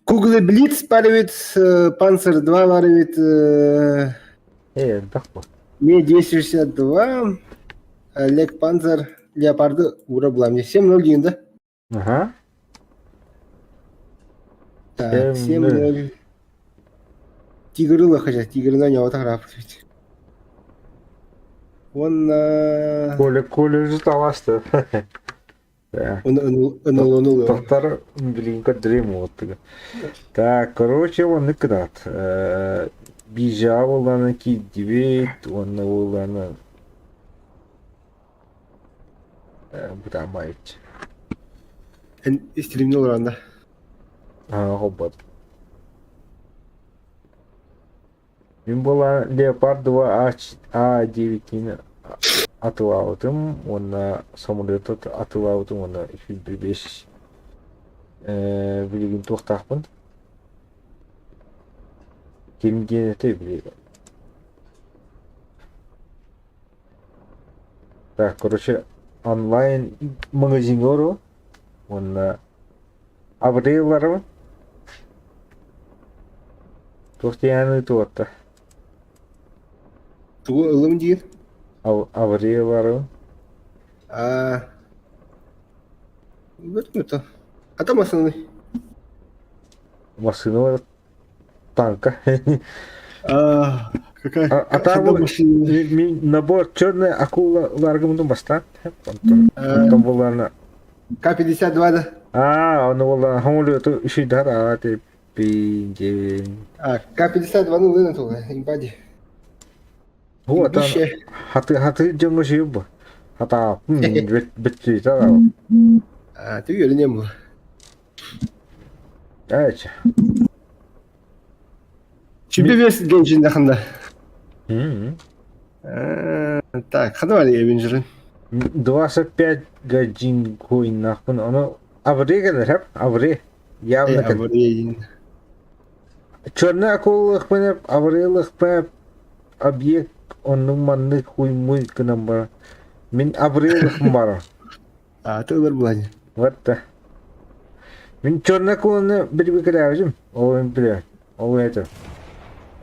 Google Blitz бар бит, Panzer 2 бар бит, так. Ми-262, Лек Panzer, Леопарды ура була мне. 7-0 дейін да? Ага. Так, 7-0. Тигрылы қажа, тигрына не отағырап. Он... Коля жутовасты. Он ыныл. Тоқтар, блин, Дрим вот. Так, короче, он икрат. Бижа оланы кидивет, он оланы... Брамайт. Истилимнул ранда. Хобот. Мен была Леопард 2 А9 атылаутым, оны самолет атылаутым, оны 205 билигин тоқтақпын. Кемген еті билигин. Так, короче, онлайн магазин ору, оны абрейларым. Тоқтияны туатта. Туғы ылым дейін? Аврейларым. Это. А там основной. Машина танка. Какая? Там набор черная акула ларгамду баста. Там была она. К-52, да? Она была хамулю то еще дара ты пинде. К-52 ну лына туга, импади. Вот она. Хаты джамно шиюба. Хата бетчи тара. Ты ее не было. Айча. Тебе вес генджин даханда. Так, хадвали Эвенджеры. 25 гаджин коин нахпын. Оно авре гадар, авре. Явно как. Черная акула хпенеп, авре хпенеп. Объект он манны хуй мой к нам. Мин авре хмара. Ты удар Вот да. Мин черная акула не бери калявжим. О, бля. О, это.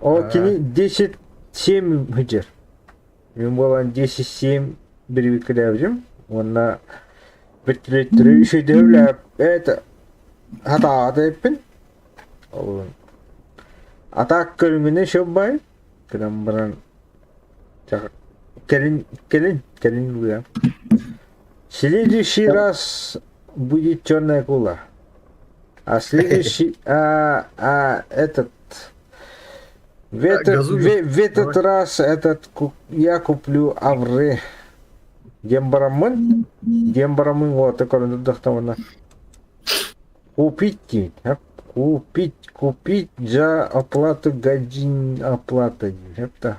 О, кини 10-7 хыжер. Мин была 10-7 бери калявжим. Он на бетлеттері еще девлеп. Это. Хата адеппин. Атак көлміне шоббай. Кырам баран. Келин буя. Следующий раз будет черная акула. А следующий, этот, в этот раз я куплю авре. Дембарамын, вот такой дохтована. Купить за оплату гаджин оплата. Это.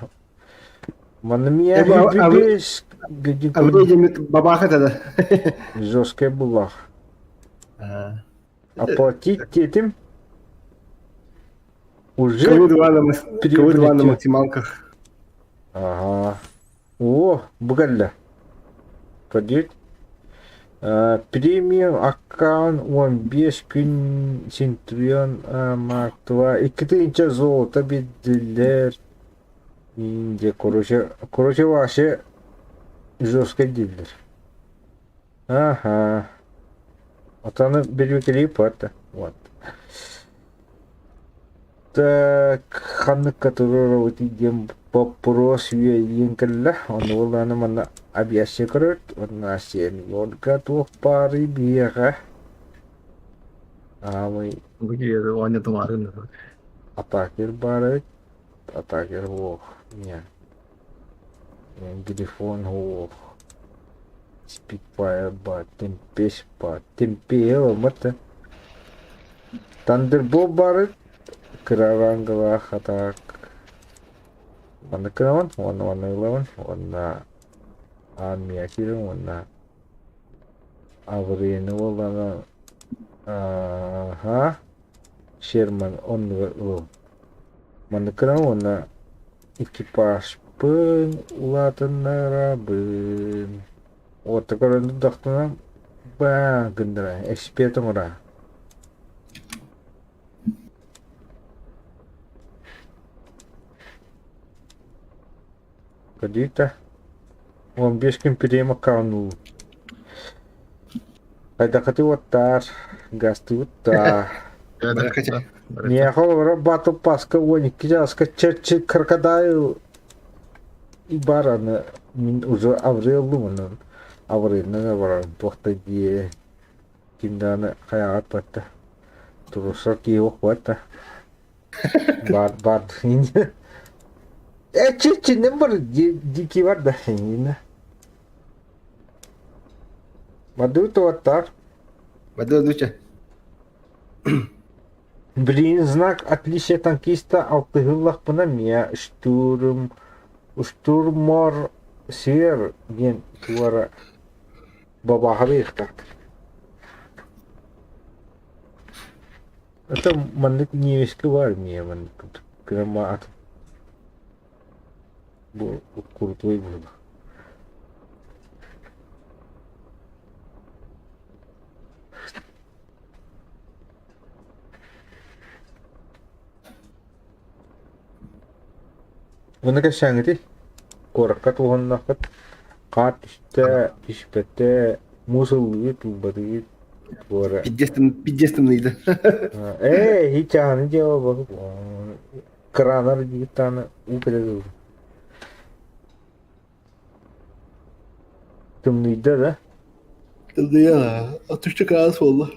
Манамия бибеш гаджин. Авре бабаха тогда. Жесткая была. Оплатить этим уже КВ-2 на максималках. Ага. О, бугалля. Подеть. Премиум аккаунт он без күн Centurion Mark 2. И китинче золото бидлер. Инде короче ваше жесткий дилер. Ага. Вот она берет порта. Вот. Так, ханны, который вот идем вопрос венкалла, он была на мана объясняет, он на семь, он готов пары бега. А мы... Где он не тумарин? Атакер барет, атакер вох. Нет. Грифон вох. Spitfire ba, Tempest ba, Tempeo mata. Thunderbolt baret, Kararangawa attack. Mana kenawan? 111, one Army Akira, one Avrenewal, Sherman on Mana kenawan? Ekipage pun ulatan narabun. Вот такой доктор, ба, гендера, экспертом ура. Кадита. 15 gün pirema kanu. Kayda kati watar. Gastu ta. Barakaca. Не хора бато паска вони кижаска черчи крокодил и барана мин уже аврил лумана аврил на вара тохта ди киндана хаят патта туруса ки охвата бат инде чичи нембар ди варда инде маду то ватар Баду дуча. Блин, знак отличия танкиста алтыгыллах пынамия штурмор сер ген туара бабахабих так. Это маннык невеська в армии, маннык тут громад. Был крутой был. Унака шангти коркат воннахат катиште ишпете мусул ютубады вора Пидестым нейді. хичаны жауабы кранар жигитаны упеде тымныйда да Тылды я, атышты каас болды.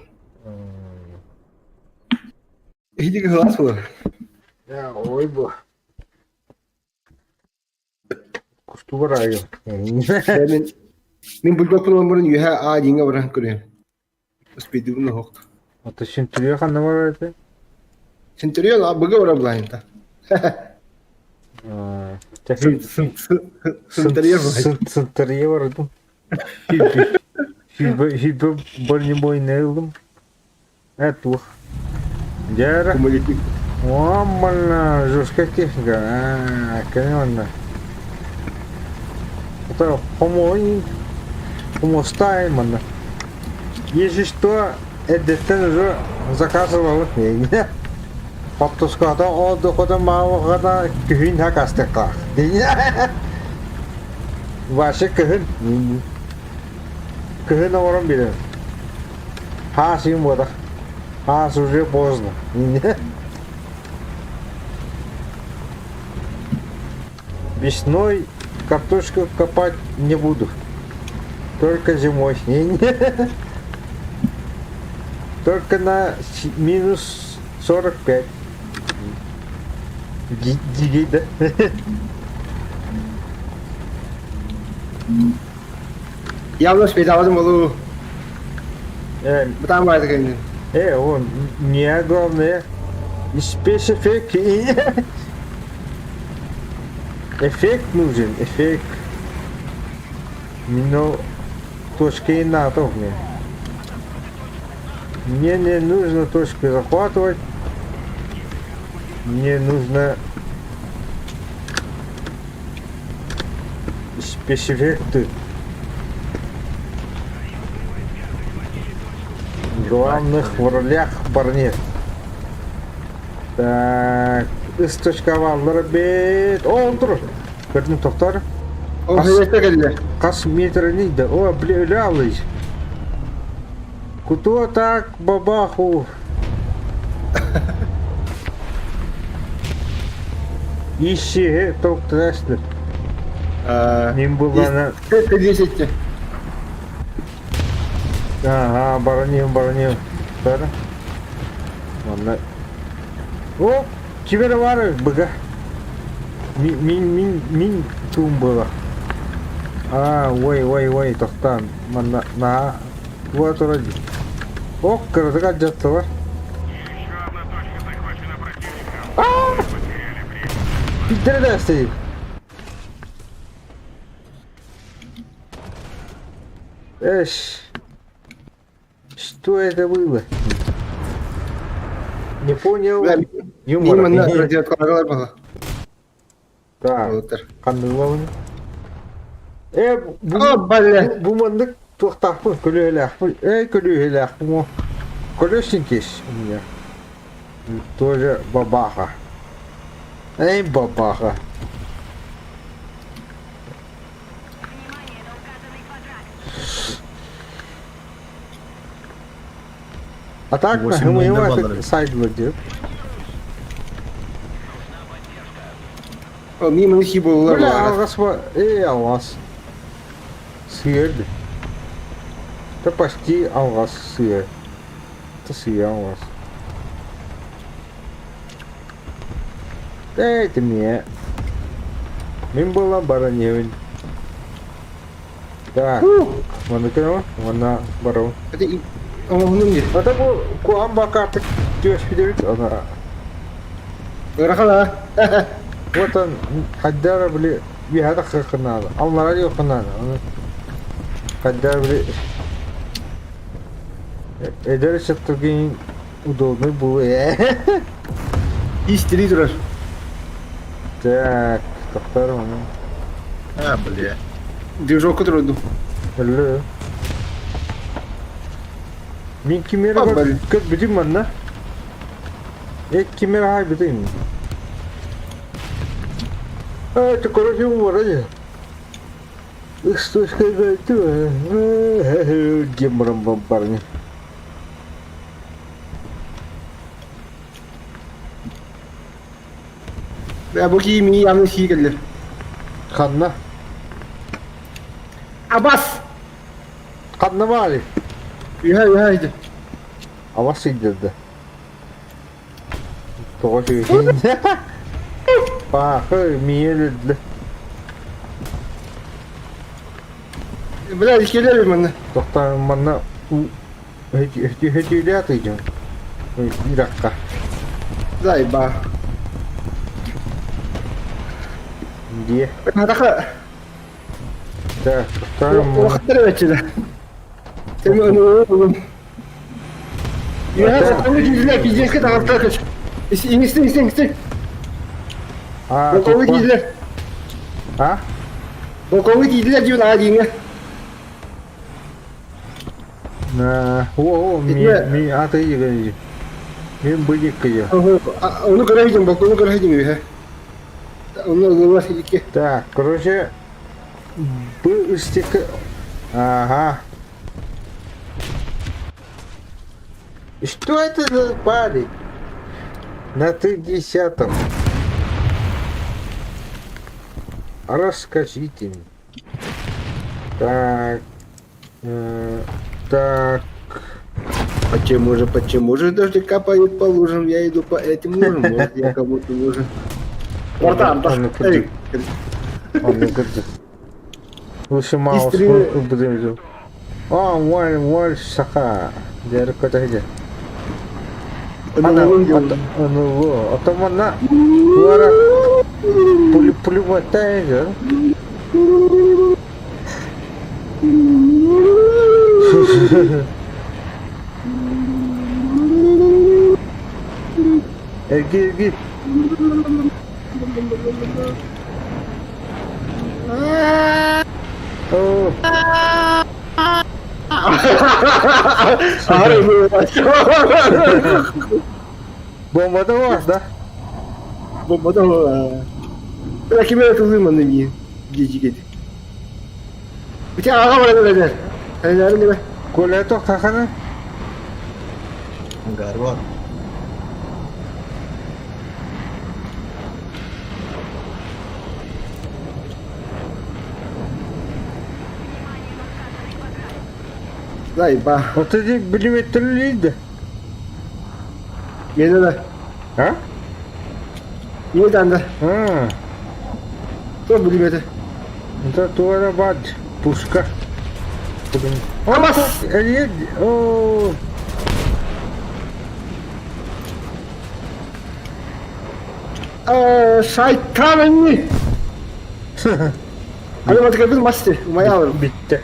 Хидігі каас болды. ой бу кусту барайы Мен бұлбақпын өмірін үйе адиңа баран көрген. Успейдігімді хоқты. ата сентурия ханна бар еді Сентурион бұға бара бұлайында. Сентурион бұлайында. Сентурия бар еді хибі бронебойный ылдым тух жара Кумулетик. Мамана, жесткая техника. Конечно. Это homo-стайл, мана. Если что, это уже заказывал. Паптуската отдыхода мало кюхин хакастека. Ваши кюхин. Кюхин на вором билен. Хасим вода. Хас уже поздно. Весной картошку копать не буду. Только зимой. Только на минус 45. Диги, да? Явно успейдавазым болу. Бұтан байды кәнден. Он не главное. Спецэффект. Эффект нужен, эффект. Но точки не надо мне. Мне не нужно точки захватывать. Мне нужно спецэффекты. Главных в ролях парней. Так, источковалар бет. О, тур. Көрдүм токтор. О, хәйәттә кәлләр. Кас метр нейді. О, блявлый. Куто так бабаху. Ищи токтор. Мен булганы. Кәдесетті. Ага, бараним. Тара. Онда. О, кибер бар быга. Мин тум было. Ой, тоқтан. Мана на вот ради. О, кырдыга жатты бар. Питерде стоит. Что это было? Не понял. Юмор. Мин мына радиоткалар бала. Так, Отыр. қандай лауын? О, бале. Бұл мандық тоқтақпын, күлі-әләқпін. Күлі-әләқпін. Колесенький у меня. Тоже бабаха. Бабаха. А так, Восемь мы ноль его нормально. сайт выйдет. Мимо хиболлар Бля, бар. алгас ба, алгас. Сүйерді. Да почти алгас сүйер. Да сүйер алгас. Дайте мне. Мен была бараневин. Так, mana kena, mana baru. Это onun gibi. Ada bu kuam bakartık diyor bir ana. Bırakala. Vatan haddara bile bir hada kırkına. Almara yok kına. Haddara bile eder çıktığın udobnu bu ya. İstiri durar. Так, doktor onu. А, бля. Движок трудно. Hello. Min kimera Abi. kız bizim manna. Kimera hay bizim. Çikolata şu var ya. Üstü geldi. Gemram bamparnya. Ve bu kimi yanlış şey geldi. Kanna. Abbas. Kanna mı ali? Haydi. Ama sindirdi. Doğru şey. Bak, miyeledi. Bırak işkeler bana. Doktor mana hediye atacağım. Bir dakika. Zay ba. Diye. Hadi ka. Doktor O mana kadar veçile. Seni onu. Ya sen onu gizle pijek de hafta kaç. İstin. ha Bu konu gizle. ha Bu konu gizle diyor adine. nah mi atayı geliyor. Mi bıcık kıyı. Onu göreceğim bak onu göreceğim ya. Onu var iki. Так, короче, bu istek. Ага. Что это за парень? На 30-м. Расскажите мне. Так. Так. Почему же дождь капает по лужам? Я иду по этим лужам, может я кому-то нужен. Братан, эй, Он не говорит. Лучше маус Истреб- будем. Валь, шака. Диğer kota aja. Ana, otomanna. Suara puli mata aja. Git. Oh, bomba da var da. Bomba ben kime atıldım onu niye? Gece. Bir tane ağa var öyle. Hani nerede be? Kule tok takana. Hangar var. Zay ba. 30 milimetreliydi. Yine de. Ha? Yine de. Ha. Çok biliyordu. Это тоже бад. Пушка. Ama О. şeytanın. Hadi bakalım bir maçtı. Umayalım. Bitti.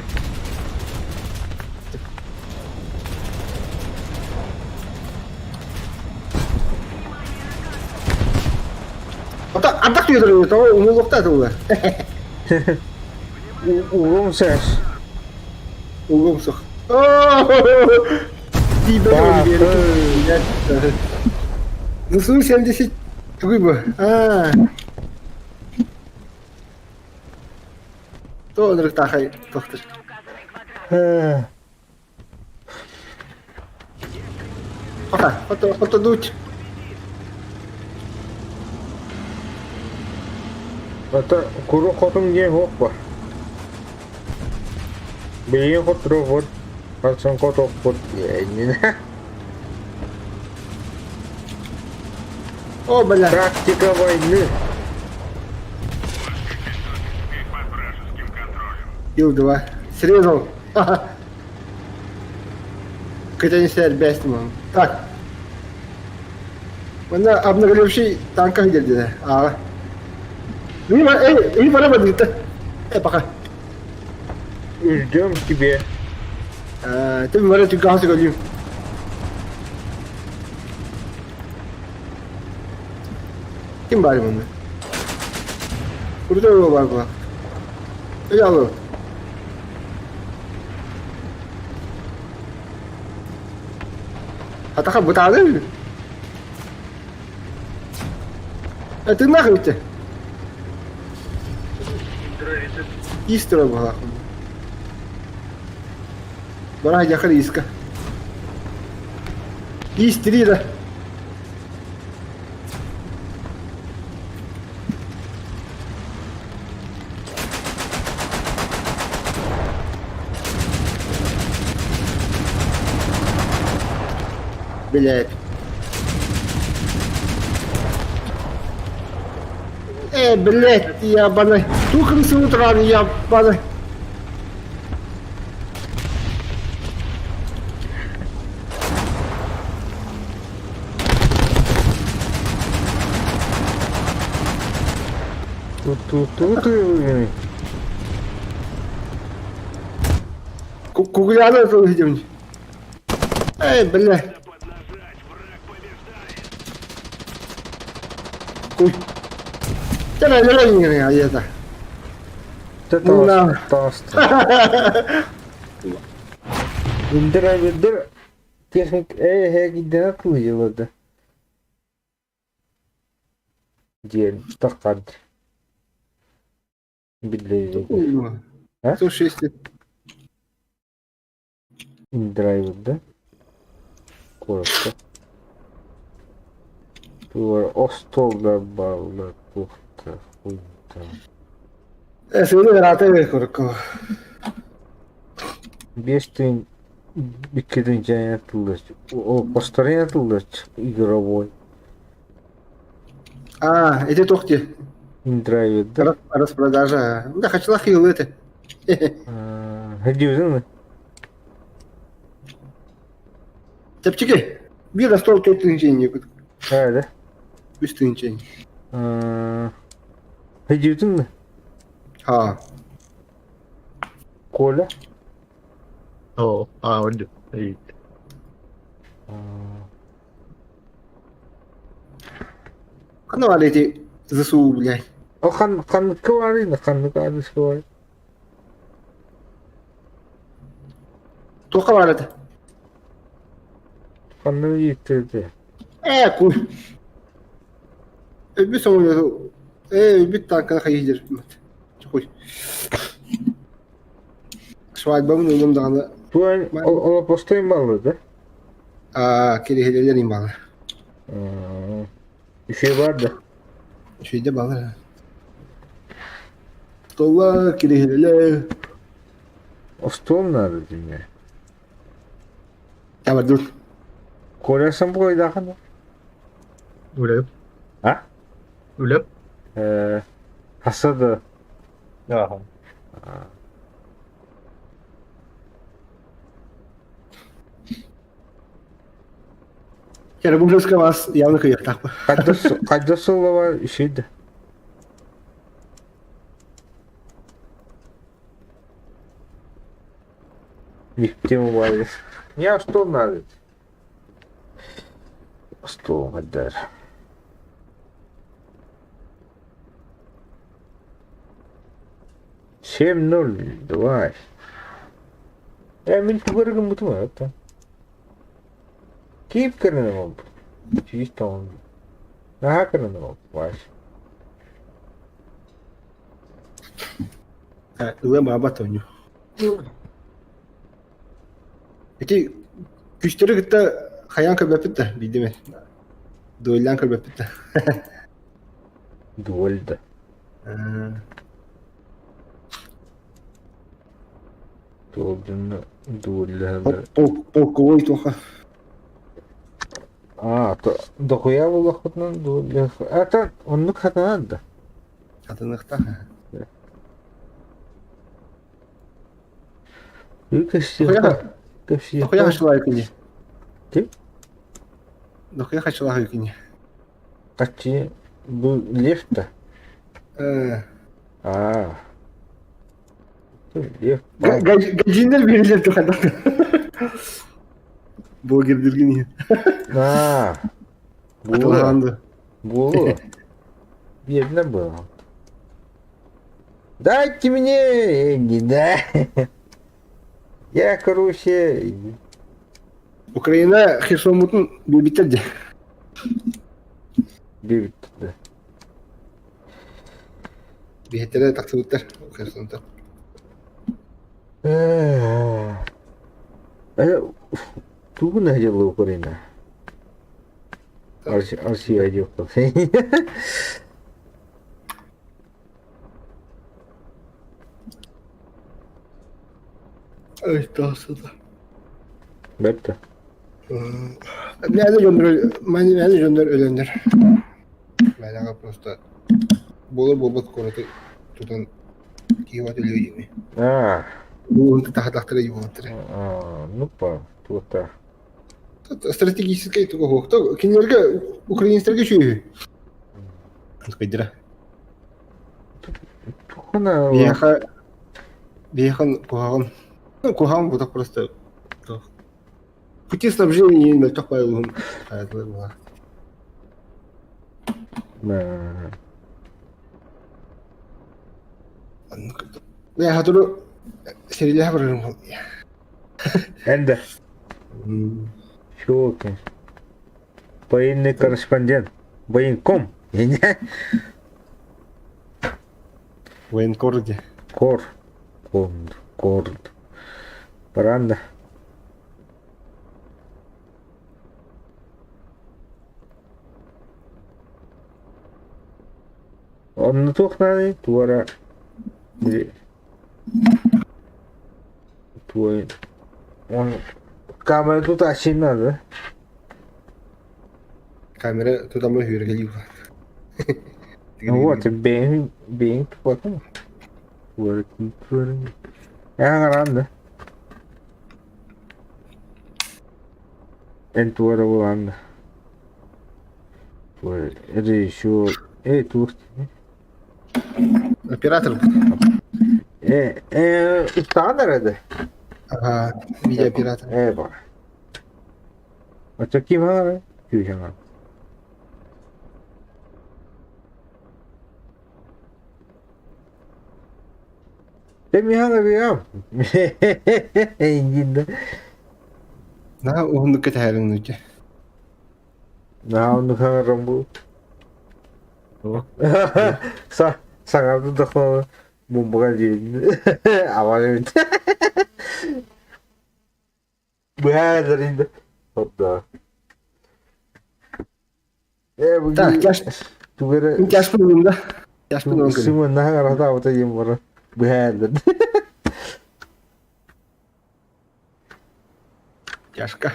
Atak diyordur. Tamam umurlukta da olur. Uzun ses. Umurluk. Bir böyle bir yere. Nasıl sen de şey gibi. Ha. Doğru takay doktor. Ha. Пока, фото дуть. Это куру хотун не хоппа. Бейін хотыру вот. Қалсын хоток вот. О, бля. Практика войны. Ил-2. Срезал. Ха-ха. Хотя не сядь, бестимом. Так. Mana обнаглевший танках geldi. Aa. İyi para mı gitti? Пока. Ждем тебе. Ты мне ты газ говорил. Kim bari bunu? Burada yol var bak. Yalo. Атака бутады. Ты нахуй ты? Истра была. Бара я хариска. Истрида. Блять. Блять, ебаный. Тухнется утра, ебаный. Тут. Кугляна это увидим. Блять. Куй. Да, наверное, это. Это тост. Биндер. Техник гидden атылıyordu. Diyelim takad. Billahi. Ha? Слушай, если... Indiraydı. Korktu. Bu var Ostol'da bağlı tuhta. Huyta. Сегодня вероятно корку. Бестин бикеден janatılır. O postları yanatılır игровой. Эти тухти. Indiraydı. Распродажа. Да, хочу лохил это. Hadi mi? Тепчики. Bir stol tuttuğun Hadi. Üstün için. Hadi mi? Ha. Коля. О, вот. И Ну, а эти ЗСУ, блядь. O kanlıkı var yine. Kanlık adresi var. Тока var это. Kanlığı yitirdi. Куй. Bir sonra bir tankına kayıcır. Çıkıy. Свадьба mı oğlum dağında. Bu an ona postayım bağladı. Kere heleleriyim bana. Bir şey vardı. Şeyde bağlar ha. Stollar, kere heleler. O stol nerede dünya? Ya var dur. Koля sen bu koyda kanı. Ulep. Ha? Ulep. Hasadı. Ага. Kere bu rızka var. Yanlış kıyık takma. Kaçta sola var şeydi. Виктим var. Ya stol nerede? Stol kadar. Семь ноль, давай. Min tubarım bu mu hatta? Keep करना है अब चीज तो ना करना है अब wash Ulan muhabbet oynuyor. Peki güçleri gitti Hayan körbepit de bildi mi? Duelden körbepit de. Duelda. Duelda. Duelda. Полковой тоха. То дохуя было хотно дуэль. Это он как надо. Атыныкта. Юкаши. Дохуя хачылай күні. Ким? Дохуя хачылай күні. Качи был лев-то. Лев. Гаджиндер берилер тухада. Блогердерге не. Атылғанды. Было. Видно было. Дайте мне, не да. Я короче. Украина Херсонмутун бебиттерди. Бебит, да. Бехеттере тактыбыттар Херсонда. Тугу надела Украина. Арси одел. Ой, тасыда. Бепта. Мәні жөндөр өлендер. Мәліға просто болы-болбот короты тұтан кейват өлі өйдеме. Бұлынты тақатақтыры еболаттыры. Ну па, тута. Стратегический туға хоқты. Кенерге украинстерге шүйі. Қайдыра. Тухана. Бейхан кухағын. Кухағын бұтақ просто. Пути снабжения не так понял. Я хочу сериал говорю. Энда. Шоки. Военный корреспондент. Военком. Военкорде. Кор. Паранда. Он натухнали, твора. Твой. Он. Камера тут очень надо. Камера туда мы вергали. Вот, бень, потом. Я рада. Энтуара Вуланда. Это еще. Тут. Оператор. Устанер это? Ага, видеооператор. Эба. Вот таким ага, тюрьма. Ты меня навел. Иди. На, он катаем нути. На, он рамбу. Сагабды дохлау бомбаға дейін. Авары бейді. Бұғадыр енді. Опта. Так, кяш пұлым да. Кяш пұлым кірі. Сымын наға рада ауыта ем бары. Бұғадыр. Кяшка.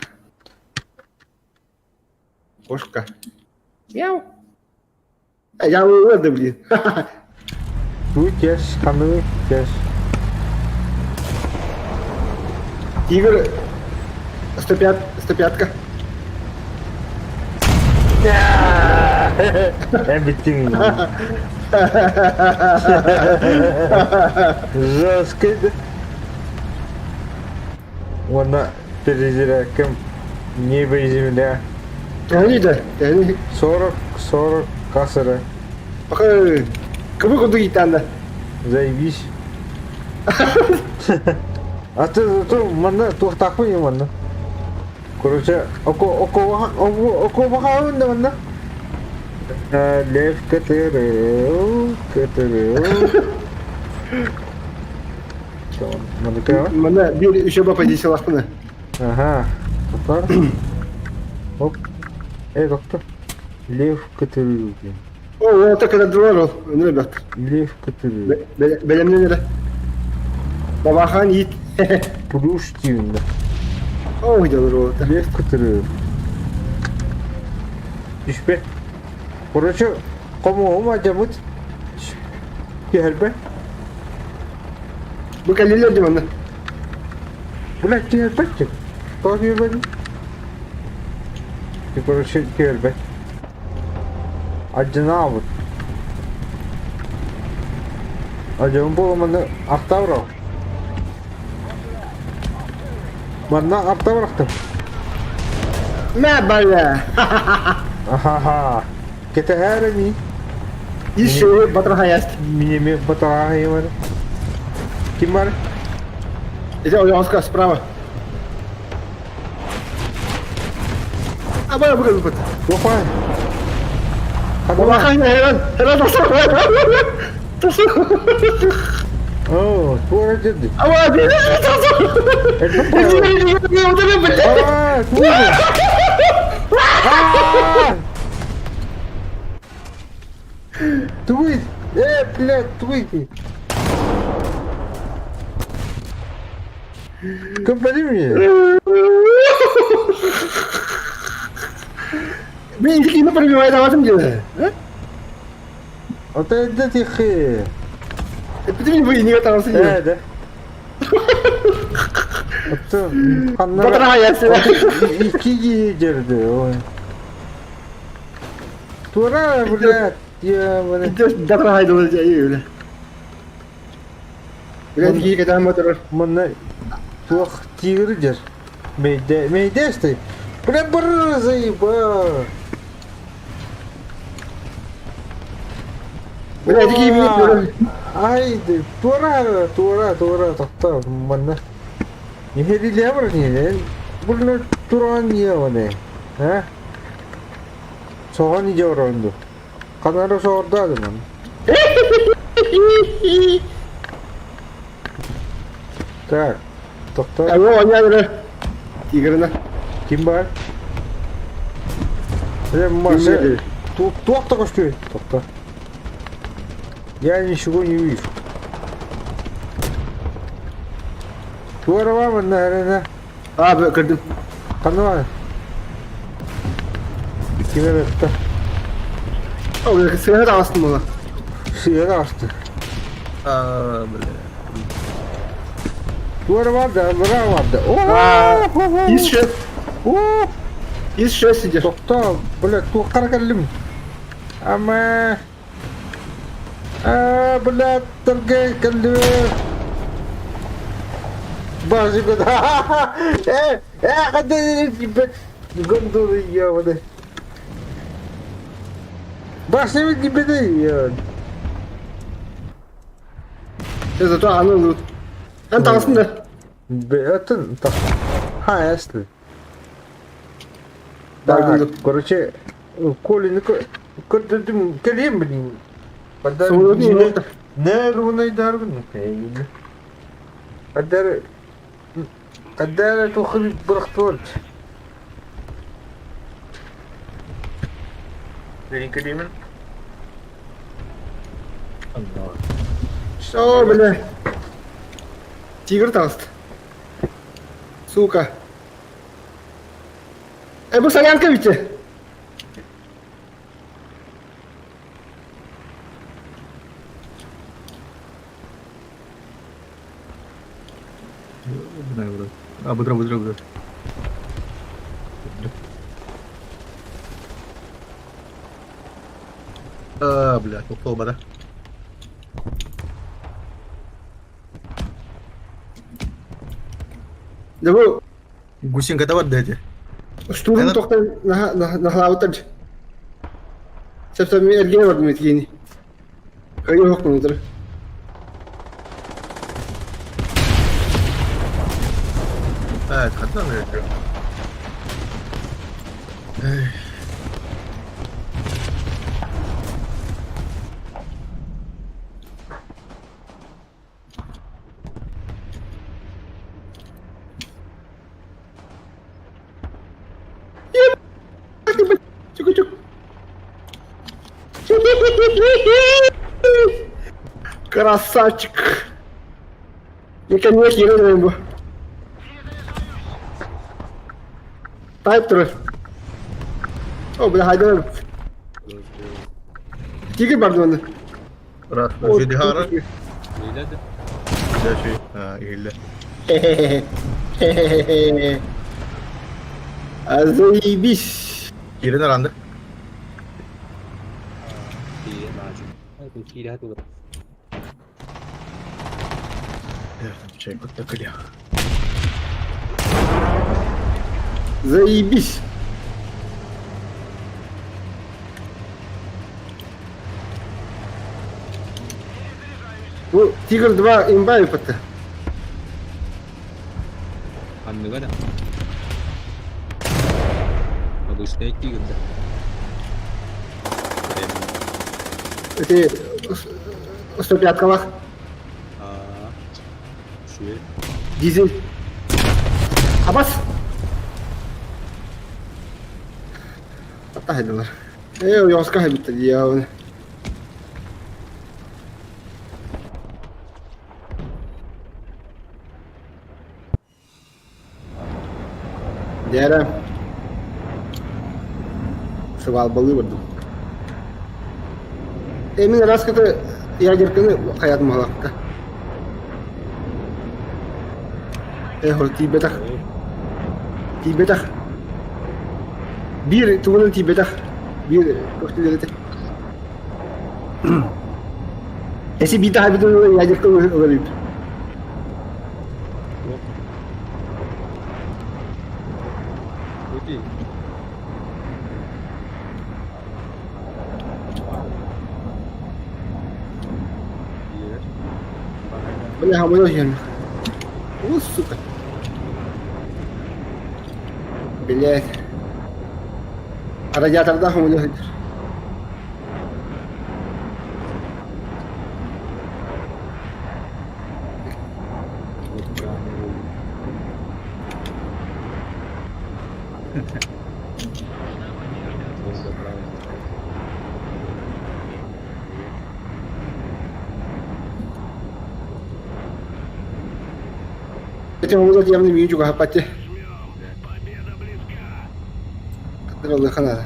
Кошка. Мяу. Я выводы, блин. Тут кеш, хану, кеш. Тигр. 105-ка. Everything. Жестко. Оны перезираком небо и земля. Они да. 40 кассера. Пока кому куда гитанда. Заебись. А ты мана тухтахуй мана. Короче, око бахаунда мана. Лев катерел. Mana bir işe bapa diyse lafını. Ага. Doktor. Lev kıtırıyor. O tekrar duvar ol. Önüne bak. Lev kıtırıyor. Belemden nere? Babahan Yiğit. Buluş diyorlar. O gidiyor o. Lev kıtırıyor. Düş be. Burası kamu acamut. Gel be. Bu kalliler diyorum ben. Bırak gel be. Kalkıyor beni. Burası gel be. Acına avut. Acımın bulmanı akta bırak. Bana akta bıraktım. Ne böyle? Ahaha. Kita harami. İşe batır hayat. Minimi batarahi var. Kim var? İşte o Oscar справа. Ama bu kadar. Opa. Babahan heran. Heran tasar. Tasar. Oh, tu orang jadi. Ama bir tasar. Itu O da ne böyle? Ah, tu. Ah! Tweet. Plat tweet. Kembali mi? Ben ilk yine para bir lazım ki. Ata ada tikhi. Bütün bu yeni tarzı ya. Ada. Ata Batır kanna hayat. iki jerdi. Tura bulat. Ya mana. İşte batır hayat olacak öyle. Biraz iyi kadar motor. Mana tuh tigre jer. Meyde işte. Bırak zayıba. Biraz iyi bir motor. Haydi tura takta mana. Ni hedi lever ni. Bunu turan ya mana. Ha? Soğan iyice orandı. Kanara sordu adam. Tak. Doktor. Ama oynuyor. Tigre'ne. Kim var? Masa. Tuak koştu. Doktor. Yani şu gün yürüyüş. Tuara var mı nerede? Abi kırdım. Kanı var. Kime bekle? O da seni de astım ona. Suya da açtı. Aa böyle. Tuara vardı, bırak vardı. Yüz şöyle. Oh! Yüz şöyle sıcak. Doktor, böyle tuakar kallim. Ama... Belat tergay kallim. Bazı kadar. Kadar gibi. Gondol ya bana. Başka gibi de ya. Zато anladım. Ben tansın da. Beatın tak. Ha aslı. Dargınlık. Короче, колени кырдым келем блин. Падар. Sonra değil mi? Не руной даргын. Падар тухрib бырыктыр. Benim kelimin. Allah. О, бля. Тигр толст. Сука. Bu Солянка ведь? Benar bro. Ah betul. Блядь, попал, да? Да bu Гусенка-то вот дайте. штурм Evet. toktan nahlavatır. Sepse bir ergene vardım etkeni. Öyle yok mudur? Evet, kadar mı yapıyor? Красавчик. Яке ніякі не бо. Тайп трохи. О, бля, haydi. Тільки бардон. Раз, жиди гара. Eyledi. Güzel şey. Ha, iyiydi. Хе-хе-хе. Заебись. Yerine randı. İyi macun. Hadi iyi hadi bakalım. Evet, şey takılıyor. Заебись. Bu Tigr 2 imba yapıttı. Anlık adam. Обычно идти когда. Öte 105 kalak. Şöyle. Dizel. Abbas. Hatta haydiler. Yavaş kaybettik ya onu. Diğer Şuval balığı vurdum. Emin raskatı ядерканы hayatım halakta. Hol tibetah. Tibetah. Bir tuvalın tibetah. Bir koştuları. Esi bir daha bir de ядерканы olabilir. Okey. Бля, хамой охерно. У, сука. Блять. Радиаторда хамой охерно. Хотя мы вот явно видим, как пати. Который хана.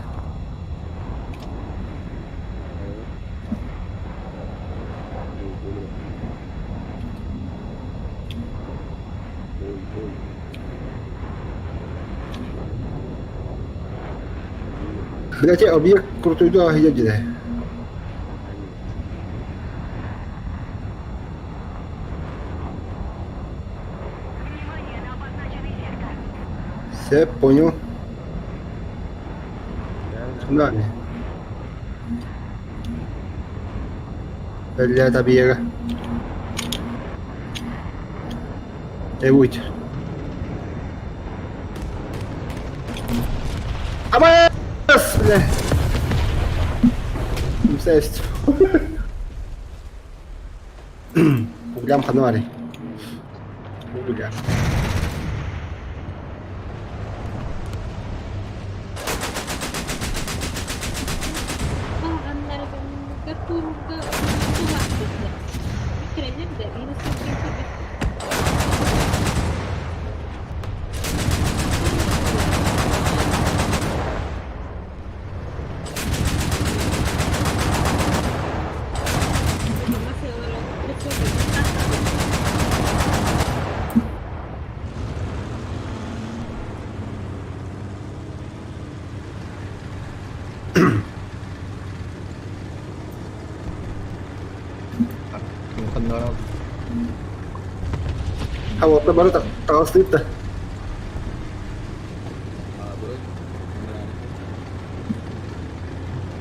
Блять, объект крутой, да, едет. Все, понял. Да. Бля, табига. Уйти. Абас! Бля. Не сесть. Углям хануари. Угля. Turda kulaklıkla. Bitirelim de yeni sınıfı Kenara. Hava baru tak slip dah.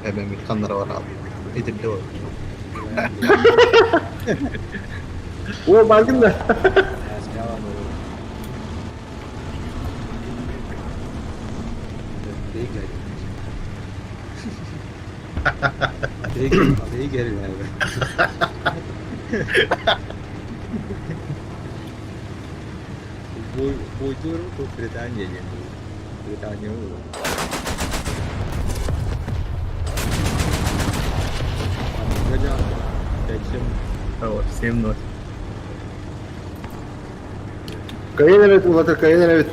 Ben bir kanlara var abi. Edip de var. Oh, baygın da. Adayı geriler be. Buydu tuh Britanya ya. Britanya itu. 7-0. Кайын evet Ulatır kayın evet.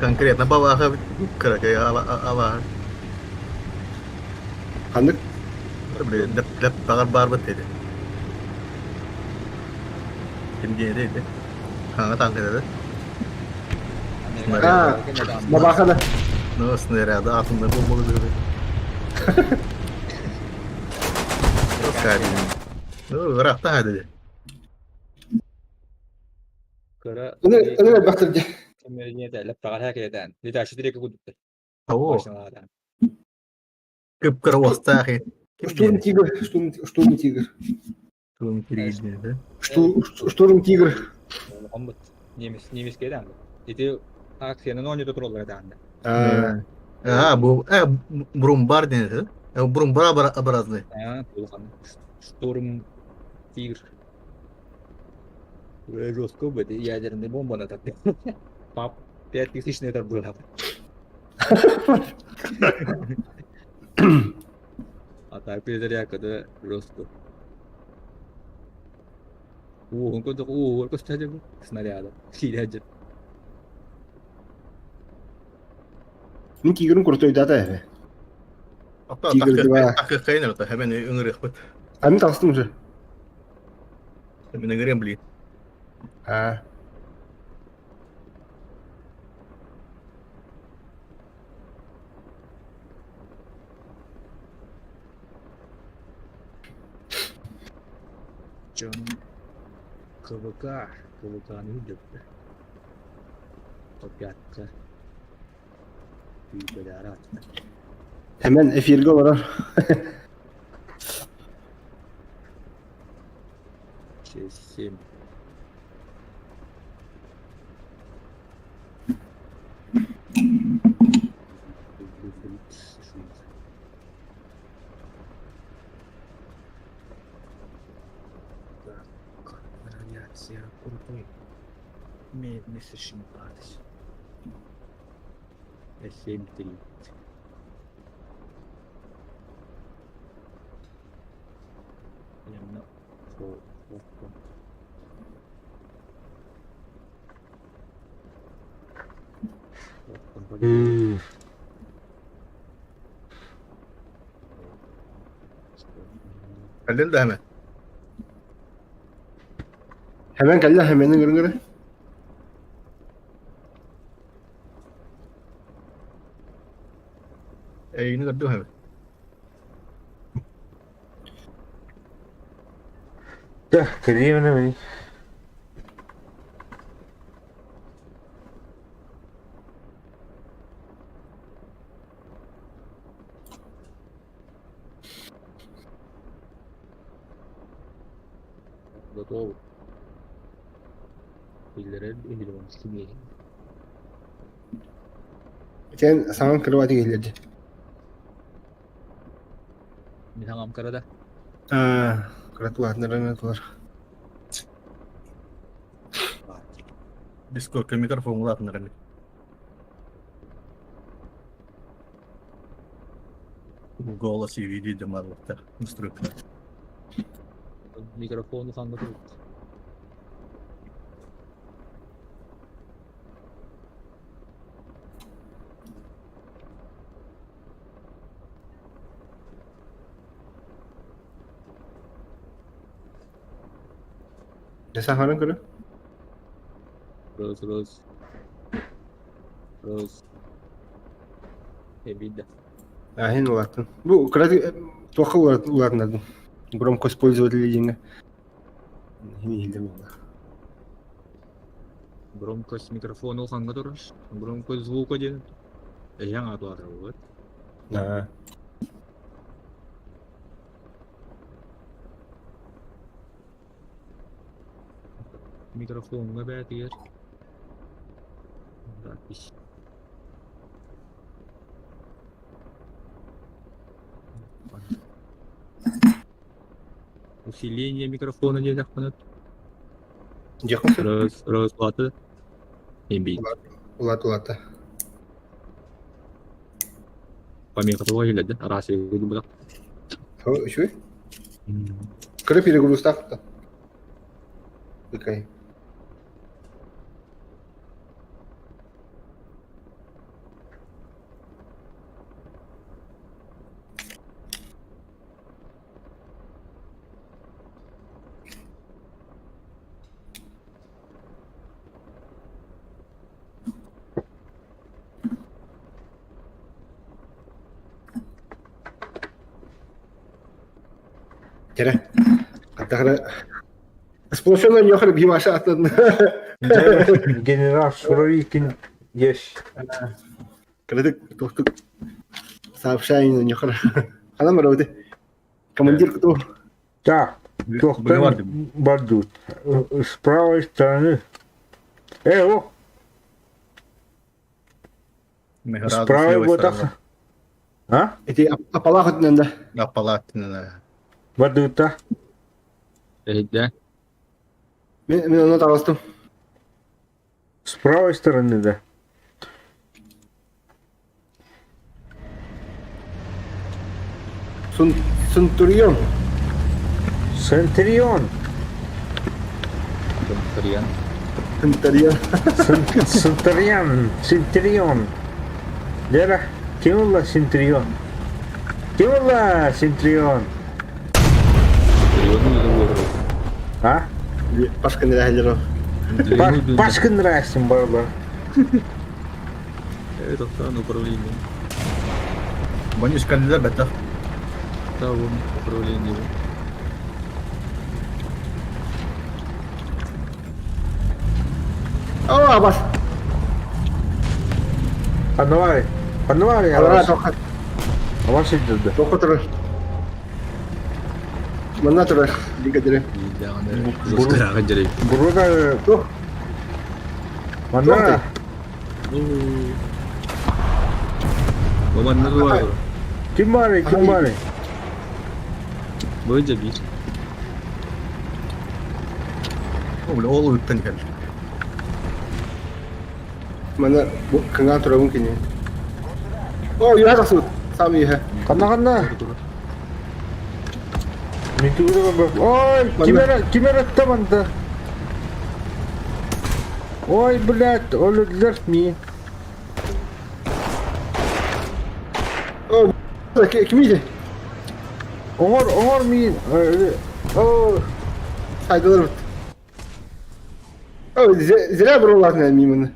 Конкретно Балаха kayak awal. Kandık. Dep bakar barbet dedi. Kim dedi? Kanka tangke dedi. Ha. Babakada. Nasıl nerede altında bombalı dedi. Terus kali. Rakta dedi. Kara Onu ver baktırca. kemernya tak lepas dah keadaan. Dia tak sedih ke kudu. Oh, Başlamadan. kıpkırı wasta ki. Kim Штурм dedi? тигр. Штурм тигр. Tuğum kiri dedi. Штурм тигр. Muhammed. Nemis keadaan. Itu aksinya nonyo tu terus keadaan. Ha bu Brumbar dedi. Brumbar образный. Ha, tuh kan. Storm Tigr. Жестко бы, ядерный бомба на так. Пап, 5000 метров было. А так перезарядка, да, жестко. Он куда, только стадия снаряда. Сидят. Bunun tigrin kurtuydu da eve. Hatta Tigr diva. takı kaynar da hemen ıngırık bit. Amin tastım mı? Hemen ıngırık bli. Ha. Canım КВК hidup. Topiatka. Di darat. Hemen F20 var. C7. Радиация крутой. Медный совершенно падать. С7-3. Именно фото. Halil de hemen. Hemen geldi hemen ıngırı. Yine gördüm hemen. Da, kırayım ne beni. Готово. Или он сильнее. Sen sana kırvatı gelirdi. Minhang Amkara'da. Ha. Kıratı var. Nereden var? Discord ke mikrofon lah beneran. Голос и видео мало-то. Инструктор. Mikrofonu sandı tut. Ne sahanın kırı? Terus. Beda. Ahin ulatın. Bu kıratı toka ulatın adım. Громко использовали деньги. Не видел. Громкость микрофона ханга terus. Громкость звука aja. Yang atau ada buat. Ha. Mikrofon nggak berarti ya. Gratis. Усиление микрофона нельзя понять. Дякую. Terus waktu. Imbi. Ulat. Pamir kata wah hilat dah. Rasa gue juga. Oh, şu. Kırıp yeri Gustav da. Bakayım. Kira. Kata Сплошной нехали бьемаша атладın. General Суровикин еш. Кредит тухтук. Сообщение нехали. Анам роды. Командир кто? Так, кто бардут. С правой стороны. О! С правой вот так. А? Эти апалахат нанда. Апалатина. Бардута. Да. Мен onu tavastım. С правой стороны, да. Centurion. Центурион. Korean. Centurion. Центурион. Дера, кем Центурион? Кем Центурион? Korean itu gue. А? Başka neler haller o. Başka nırasın barbar. Это ну управление. Banyak sekali betul. Tahun управление. О, Абас. Анвари. Алара тохат. Аваш идет. Тохатыр. Мына тұрар. Дигадыры. Jangan sekarang aja deh. Burada Тох. mana? Mana tuh? Kim var? Böyle bir. Ol uyuttan kan. Mana bu kengan тұрар mungkin ya. Oh, iya tasut. Sami ya. Kana. Mituro bak. Ой, kimera tamanda. Ой, блядь, öldürdüler mi? Oh, kimiydi? Omar mi? Oh, Saydılar mı? Oh, zira buralar ne miyim onu?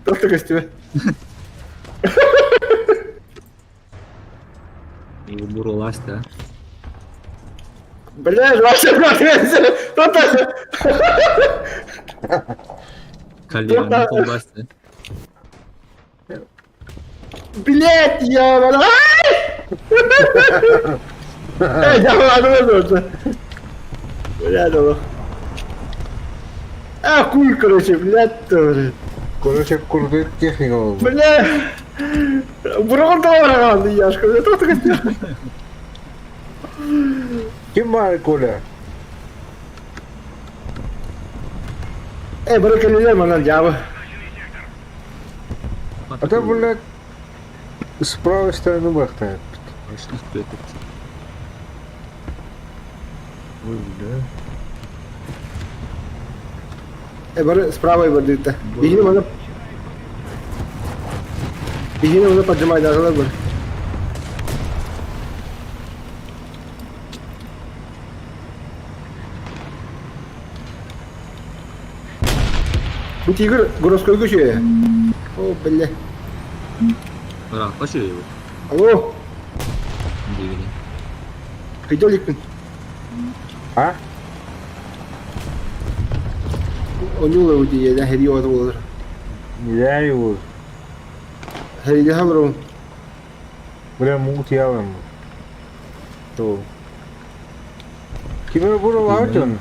Doktor gösteri. Buru last ya. Блядь, вообще просто. Kalian kompas ya. Блядь, я бана. Jangan ada orada. Блядь, оно. А, хуй, короче, блядь, тоже. короче, курдет техника oldu. Блядь. Бурган товарганды, яшка. Doktor gösteri. Kim var Kola? Bırakın neler bana cevabı. Это, блядь, с правой стороны бахтает. Бары справа его дыта. Бегини можно поджимать даже лагерь. Bu тигр городской көше. О, бля. Berapa sih ya? Алло, Begini. кайдоликпин. А? Онюла у тебя, да, херио отволыр. Я его. Херио хамрон. Бля, мут явно. То. Kime buralar can?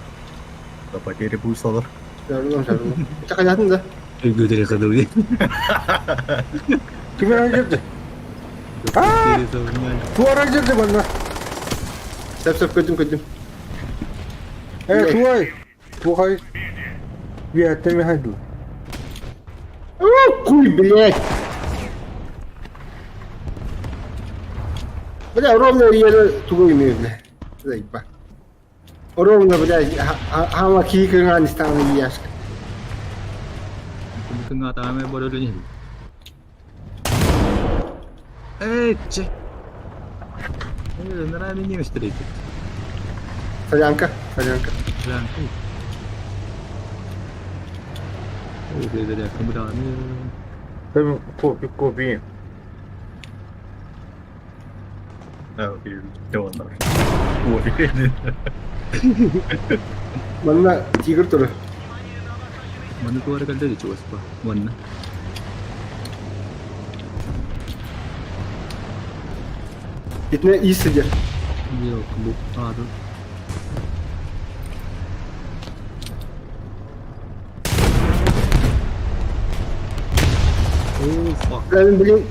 Dapat diri pulsalar. Şarılım. Çak hayatın da. Götüre kadar değil. Kime acıdı? Aa! Tuvar acıdı bana. Sep kötüm. Evet, tuvar. Tuvar. Bir hatta mi hadu. хуй, блядь. Бля, ровно еле тугой имею, бля. Заебал. Ровно, блядь, хама кикрын анистаны яшка. Mungkin nggak tahu apa bodoh ini. Cek. Beneran ini misteri itu. Солянка. Dan, kemudian Hem kopi. Jonar. Ой. Mana tiger tuh. mana tuh ada kali coba apa? Mana? Gitme iyi sıcak. Yok, bu ada. Oh fuck. Ben bileyim.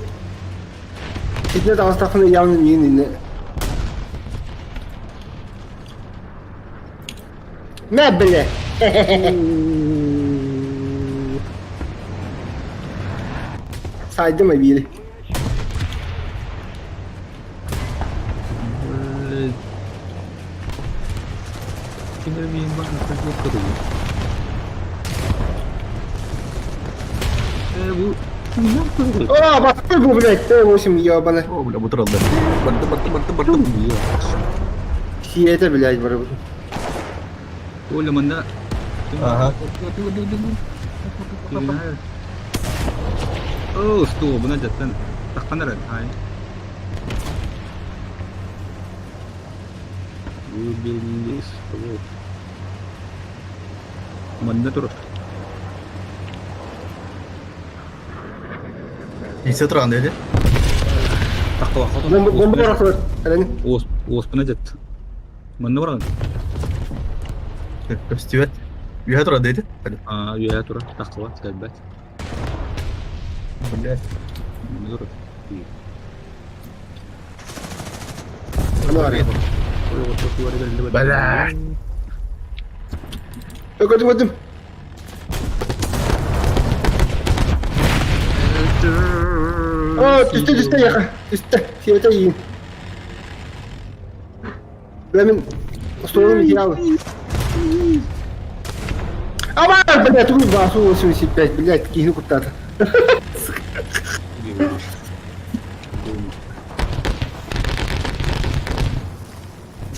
Gitme de astafını yavrum yiyin dinle. Ne bile? Saydım mı biri? Tinggal bimbang apa gitu tuh. Bu kenapa? Aa bak bu bile. Bu şimdi ya bana. Oh, udah muter udah. Bertem. Iya. Şiyete bile var bu. Oh, lemanda. Aha. Oh, tuh benar jatan. Tak benar hai. Bilis. Mana terus? İse turan dedi. Tak tahu aku tuh. Bomba var atıyor. Hani Os benar jat. Mana orang? Stewart. Yuha turan dedi. Hadi. Ya terus tak tahu sekali. Bener. Mana terus? ne var ya? Bala. Öldüm. Aa üstte yaka. Üstte. Şiyete yiyin. Benim sorunum iki al. Aman блядь, вы басу 85, блядь, кихну куда-то.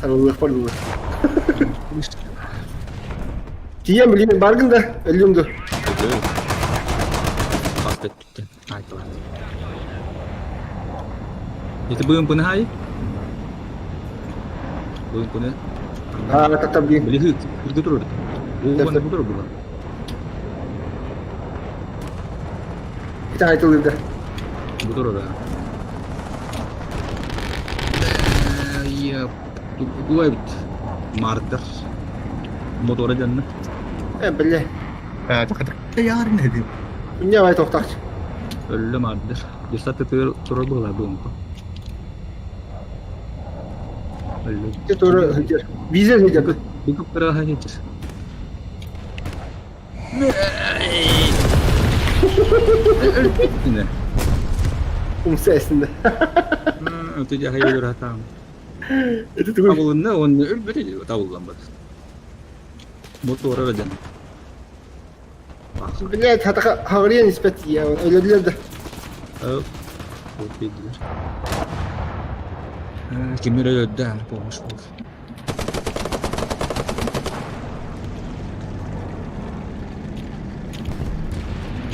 Allah pardon. Diyem bileyim bargın da ölüyorum da. Pasti bitti. Hai tuh. Itu belum pernah hai. Belum pernah. Ha tetap diyeyim. Beli hık terus. Oh, mana terus bukan? Bir tane ayrıldı da. Betul dah. Iya, dua bit. Marder. Motor aja nih. Böyle. Ha, tak. Yarın dedi. Dünya var toktak. Öyle marder. Bisa terus bola dong. Öyle. Bir doğru hıcır. Vize hıcır. Bukan pernah aja. Ini. Sesinde. Itu cahaya udah tahu. Itu tuh. Tahu onu öyle tahu lambat. Motor aja. Блядь, hatta havliye nispet ya. Öldüler de. Oh, okey diyor. Kimler öldü? Olmuş bu.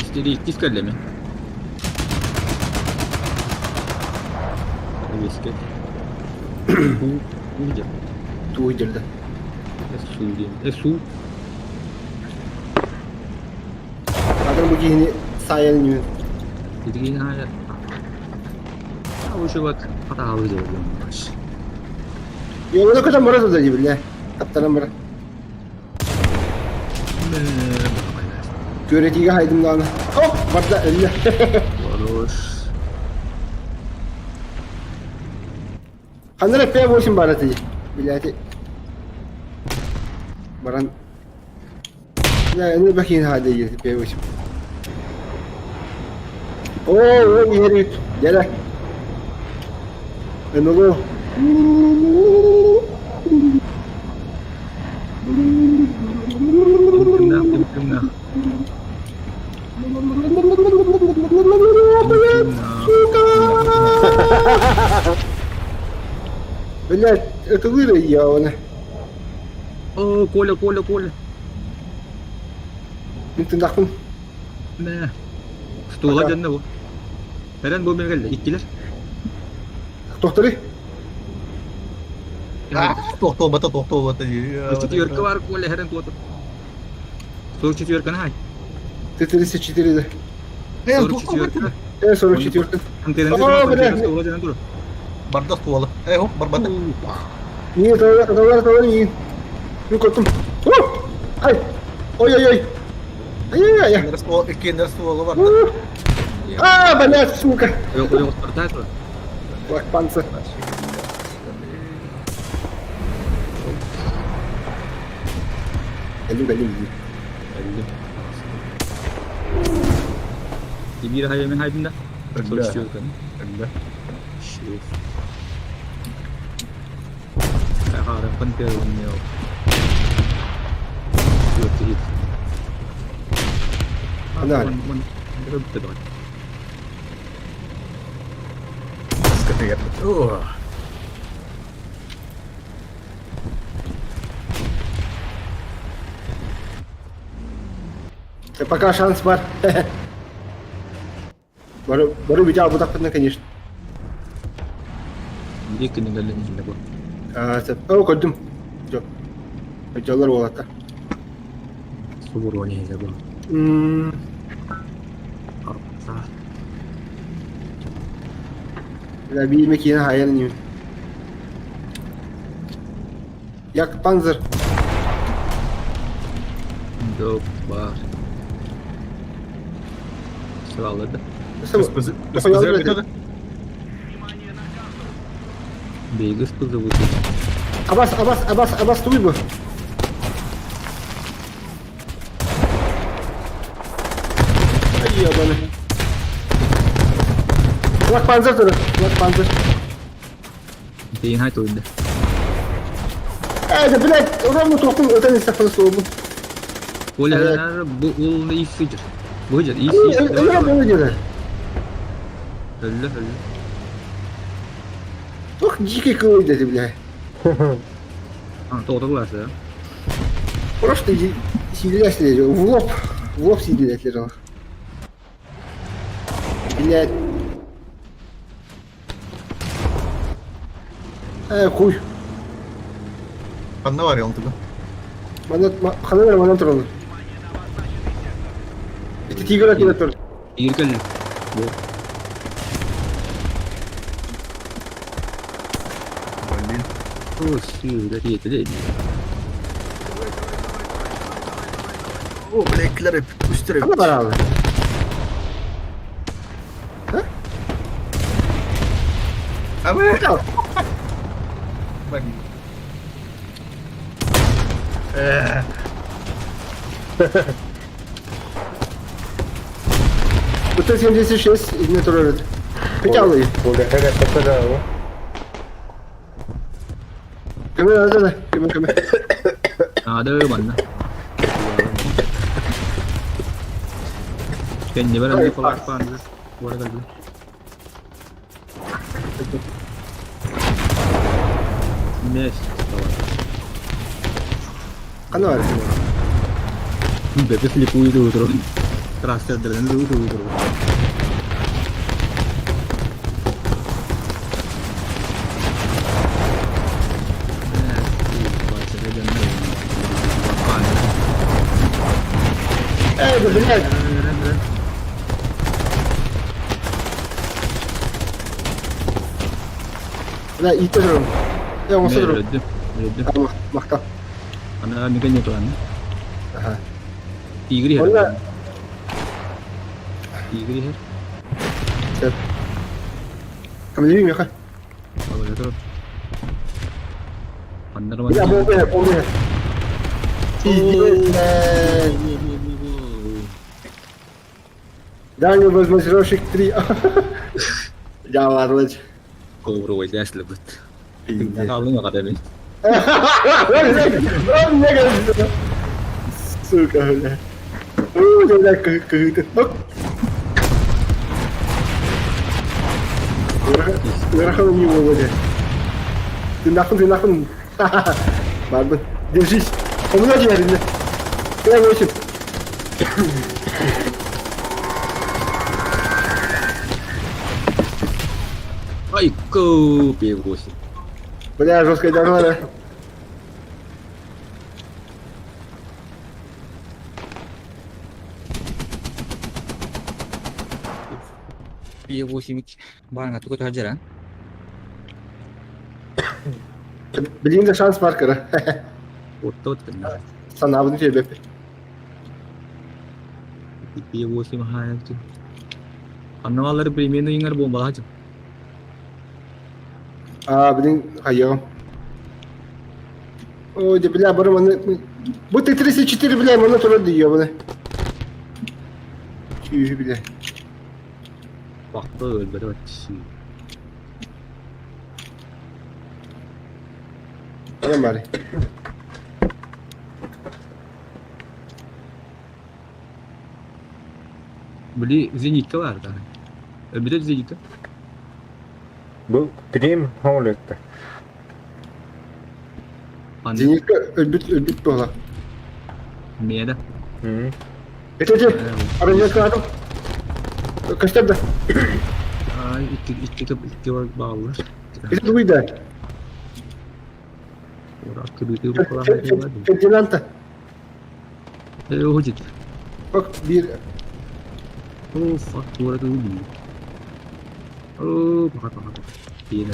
İstediği iki skalle mi? Eski. Bu diyeceğim. Tu hıcırdı. Su diyeyim. Su. Adam bu giyini sayılmıyor. Jadi hala. Tahu coba kata tahu aja belum mas. Yoluna kadar moral da gibi ya. Kaptanım bırak. Göretiyi haydım da ana. Hop! Batla elle. Terus Kanlara pey boşun baratı. Bilati. Baran. Ya ne bakayım hadi girdi pey boşun. Oo, iyi herif. Gel. Ben oğlum. Timna, timna. Блядь, это выра явно. О, Коля, Коля, Коля. Ты нахуй. Ne? Stuğla canına bu. Neren bu geldi? İttiler. Doktori. Tohto'bata. Четверка var Коля, Heren tuatı. Soru четверка hay. Ты 34 да. Soru четверка. 44. Antenen Aa, de bırak. Stuğla canına dur. Bardas tuvalı. Barbata. Нет, товар, не. Ну, как там? Ай! Ой-ой-ой! Ай-яй-яй! Kinder tuvalı var. А, блядь, сука! Yok yok спартак. Black Panther. Geldim. Bir hayal haydında. Soru Önde. четверка. Önde. Şerif. Harapan ke yok. Yok değil. Ana. Rıbtı bak. Sıkıntı geldi. Пока шанс бар. Бару битя абудакпын, конечно. Bir kını geldi içinde bu. О, koydum. Yok. Hocalar olata. Subur oynayacak bu. Arpa. Bir yemek yine hayalini. Yak Panzer. Yok var. Sağladı. Безпозер битеді. Beygir kızı bu. Абас, туй бы. Ай, ебаный. Black Panther dur. Black Panther. Beyin hay oyunda. Да, блядь, ровно токун öten istafını soğudum. Koleler bu ulunda iyi sıcır. Bu hıcır iyi Öyle diyorlar. Öyle. Ох, дикий какой ты, блядь. Ha doğrularsa ya. Просто сиделясли, в лоб сиделясли. Блядь. Хуй. Kanına var ya onu. Kanı тұрады. Это тигр әкеліп тұр. İyi geldi. Bu. Блин. O sürü diyeti değil. O bilekler hep üstüne. Kanı var abi. Ama. Bak. Bu da 76 İbni Turar'ı. Peki alayım. Burada hele kapıda o. Kömür. Ada bana. Kendi veren ne falan falan. Bu arada geldi. Ne? Kanı var. Bebek flip uyudu terus. Transfer dalam dulu terus. Блядь. Bля, iyi duruyorum. Ya onu dururum. Öldüm. Tamam, makta. Ana ni kan nyetuan. Aha. Tigri her. Valla. Tigri her. Sen. Kamu değil mi ya? Kalau ya terus. Pandar Ya bu ne? Даня возмозрёшек 3. Ya var hocam. Kovru ders lebet. Kalın nggak ada nih. Lan ne geldi? Suka öyle. Udah ke. Bak. Верхом не выводи. Ты нахуй. Ладно, держись. Он много реально. Я 8. Ай, P8. Бля, жесткая дорога. P8 banget tuh hajar. Блин, да шанс маркера. Foto kena. Sana bunu şey Beppe. P8 mahal tuh. Annavalları premium ingar bomba aja. Блин, hayır. Ой, да бля, барым оны... Bu Т-34, бля, оны тоже diyor Tüh bile. Baktı öldürü açısı. Tamam bari. Beli Zenit'te vardı. Bir de Zenit'te. Bu prim havlekte. Anne Zenit'te öldük bu ola. Meyada. Hı. Ete, araya kaldım. Kaçta da? Ay iki var bağlı. Ete duydu. Orak kedua falan juga. Ferdinand'ta. Hujit. Bak bir... Oh fuck, dua tu dulu. Oh, pakat. Iya nih.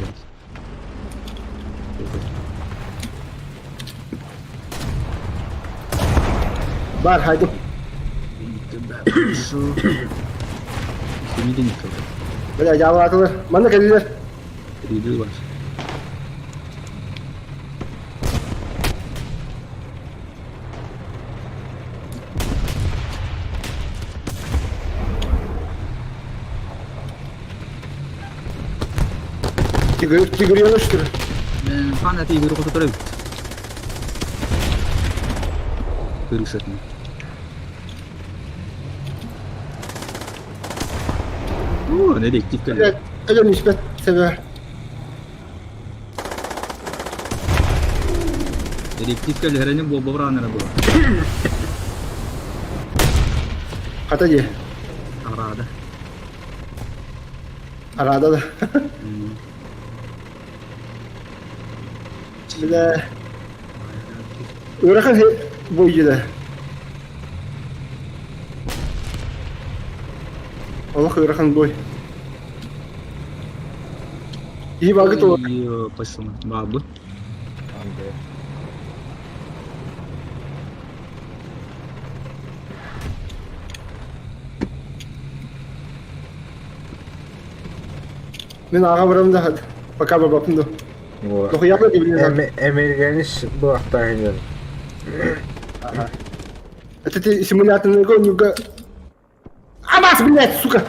Var, haydi. Sini dia nikah. Böyle Java atılır. Mana kediler? Dulu var. Tigri yanıştır. Fan hati guru kota terus. Kerusak nih. Dedektif kali. Evet, öyle nispet sever. Dedektif kali heranya bawa berana bu. Kata dia. Arada. Arada da. Bir de... Irak'ın boyucu da. Allah Irak'ın boy. İyi vakit olur. Iya, pas babu. Ben ağa varamda hadi. Baka babapın da. Bu. Doku yapma gibi ne zaman. Amerikanis bu hafta henüz. Это симуляторный гон juga. Абас, блядь, сука!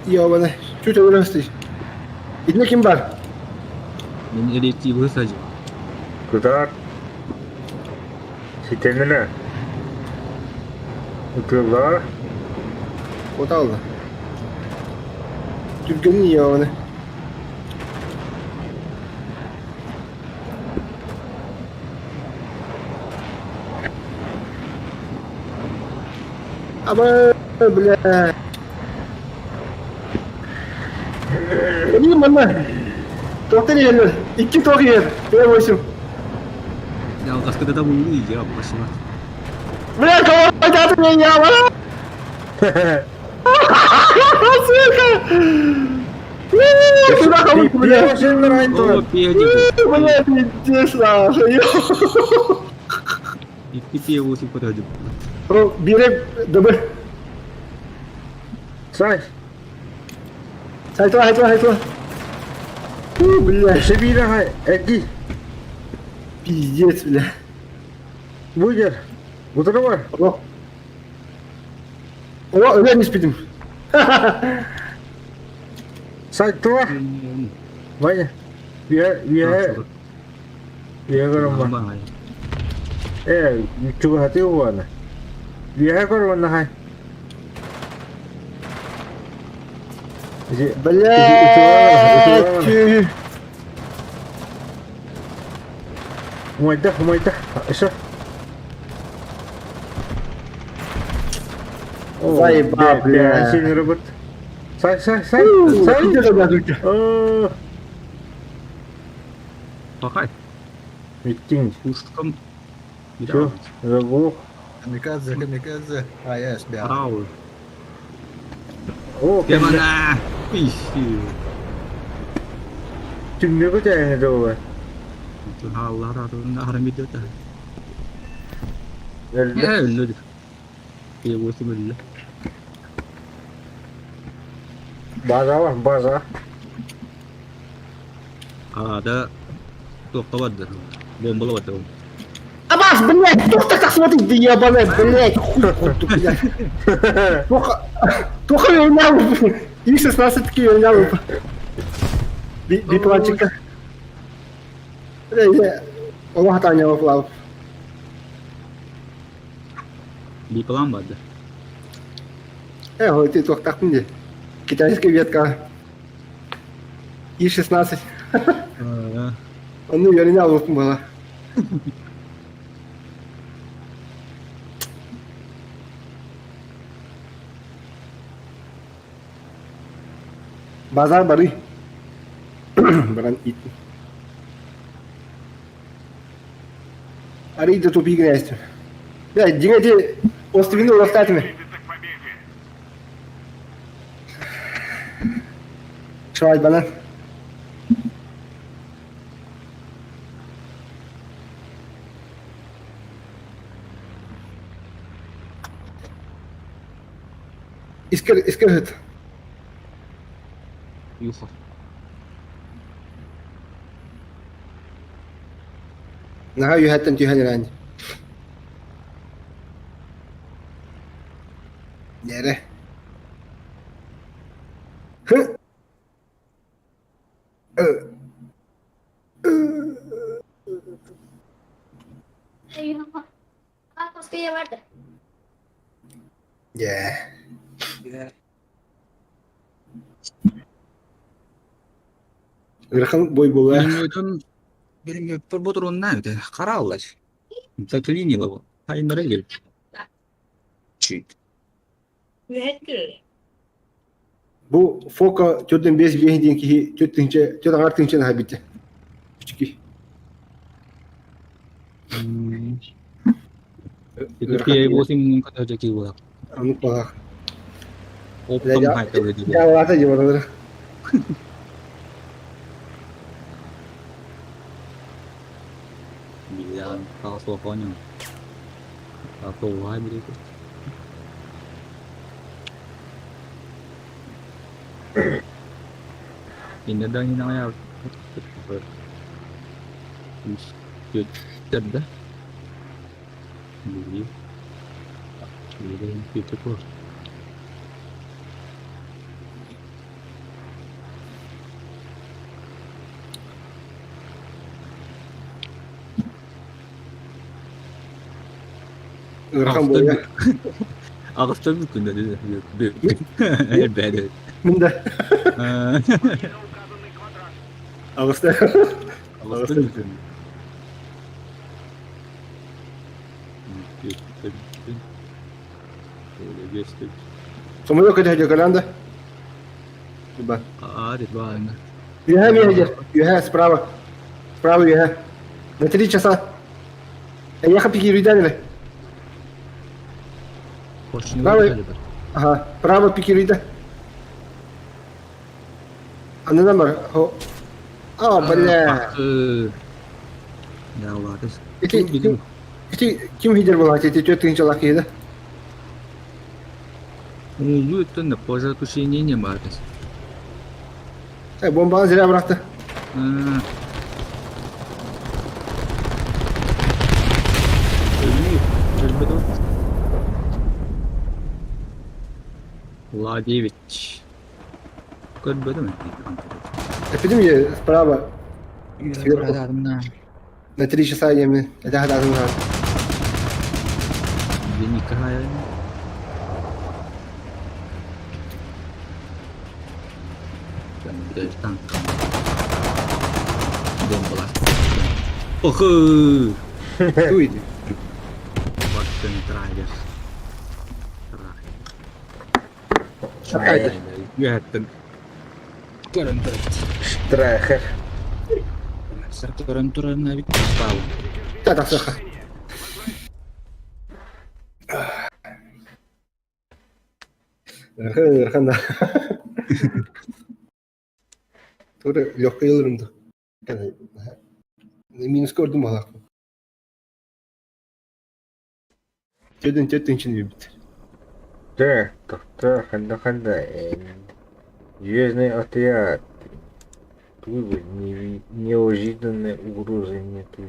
Ёбаный, чуть вырастешь. İçinde kim var? Ini dedektif bu saja. Kudar. Sitenine. Ukullar. O da aldı. Türk'ün iyi onu. Ama bile. Ini mana? Dokter yerler. 2 tok yer. Ben boşum. Ya kas kita tahu dulu ya pas mah. Bile kawan jatuh ya bana. Suka. Sudah kamu bile. Başınlar aynı Oh, var. pia juga. Bile pinces lah. Iki pia bu sih aja. Bro, bire double. Say. Hai tua. Bile. Sebira hai. Egi. Пиздец, бля. Будер. Бутыры бар. О, öyle mi ispidim? Сайттыла. Ваня. Вия көрім бар. Bye. Чуга хаты уана. Вия көрім ана хай. Блядь, tüh. Умайда. Еще. Заебал, бля. Сильный робот. Сай. Где тогда тут? Pakay. Миттинг. Ушкам. Чё? Заглох. Камикадзе. А, я себя. Рау. О, Gimana? Ih. Тюрьме кутая это. Allah razı haram video ta. Öldü. Öldü. Ya bu sebeple. База. Ada тоқтаватыр. Бомбалаватыр. Абас, блядь, только так смотри, ты ебаный, блядь, хуй курту, блядь. Только я унял, и 16 таки я унял. Бипланчика. Блядь, Allah tanya вафлав. Di pelambat. Вот ты только так мне. Китайская ветка. И-16. Ну, я линял была. Базар бары. Баран ит. Ари да тупик грязь. Блядь, дигайте островину локтатами. Швай банан. Искажет. Юха. Нага юхаттан тюханерань. Нере. Atas kaya vardı. Yeah. Рахам бой была. Bilmiyorum bu durum nerede? Kara Allah. Taklini la bu. Hayır nereye gelip? Çiğ. Mühendis. Bu foka tötten bez bir hedin ki tötten artınca daha bitti. Küçük. Tapi bosim kata jadi gua. Amuk bak. Open hai tahu dia. Ya wala aja mana. Bilang kalau sokonya. Atau wah begitu. Ini dah ini namanya. Jadi dah. Ini. Ini itu kok. Рахам boya. Ağustos mümkün dedi. Elbette. Bunda. Ağustos. Ağustos mümkün. Böyle geçti. Самолет это Голланда. Либо. Adet bağında. Юга едет. Юга справа. Справа юга. На 3 часа. Я пикируйдали. Koşunu Давай. böyle. Ага. Право пикируйда. А на номер. А, бля. Ya Allah kız. Kim hider была? Эти тетки лаки, да? Ну, это на поза тушение не маркас. Бомба зря бıraktı. betul. Владевич. Код betul nggak? Эпидемия справа Iya, Сверху. ada benar. на 3 часа ями. Это ada azan. Dia nikah ya. Dan dia tangkap. Bom plastik. Oh, Туйди. waktu yang terakhir. Terakhir. Опять. Ya, turun. Страхер. Turun nabi tahu. Так, саха. Верхан, да. Тура легкая елырымды. Минус көрдім алақ. Төдін чинь бейбіт. Так, ханда. Звездный отряд. Тут неожиданной угрозы нету.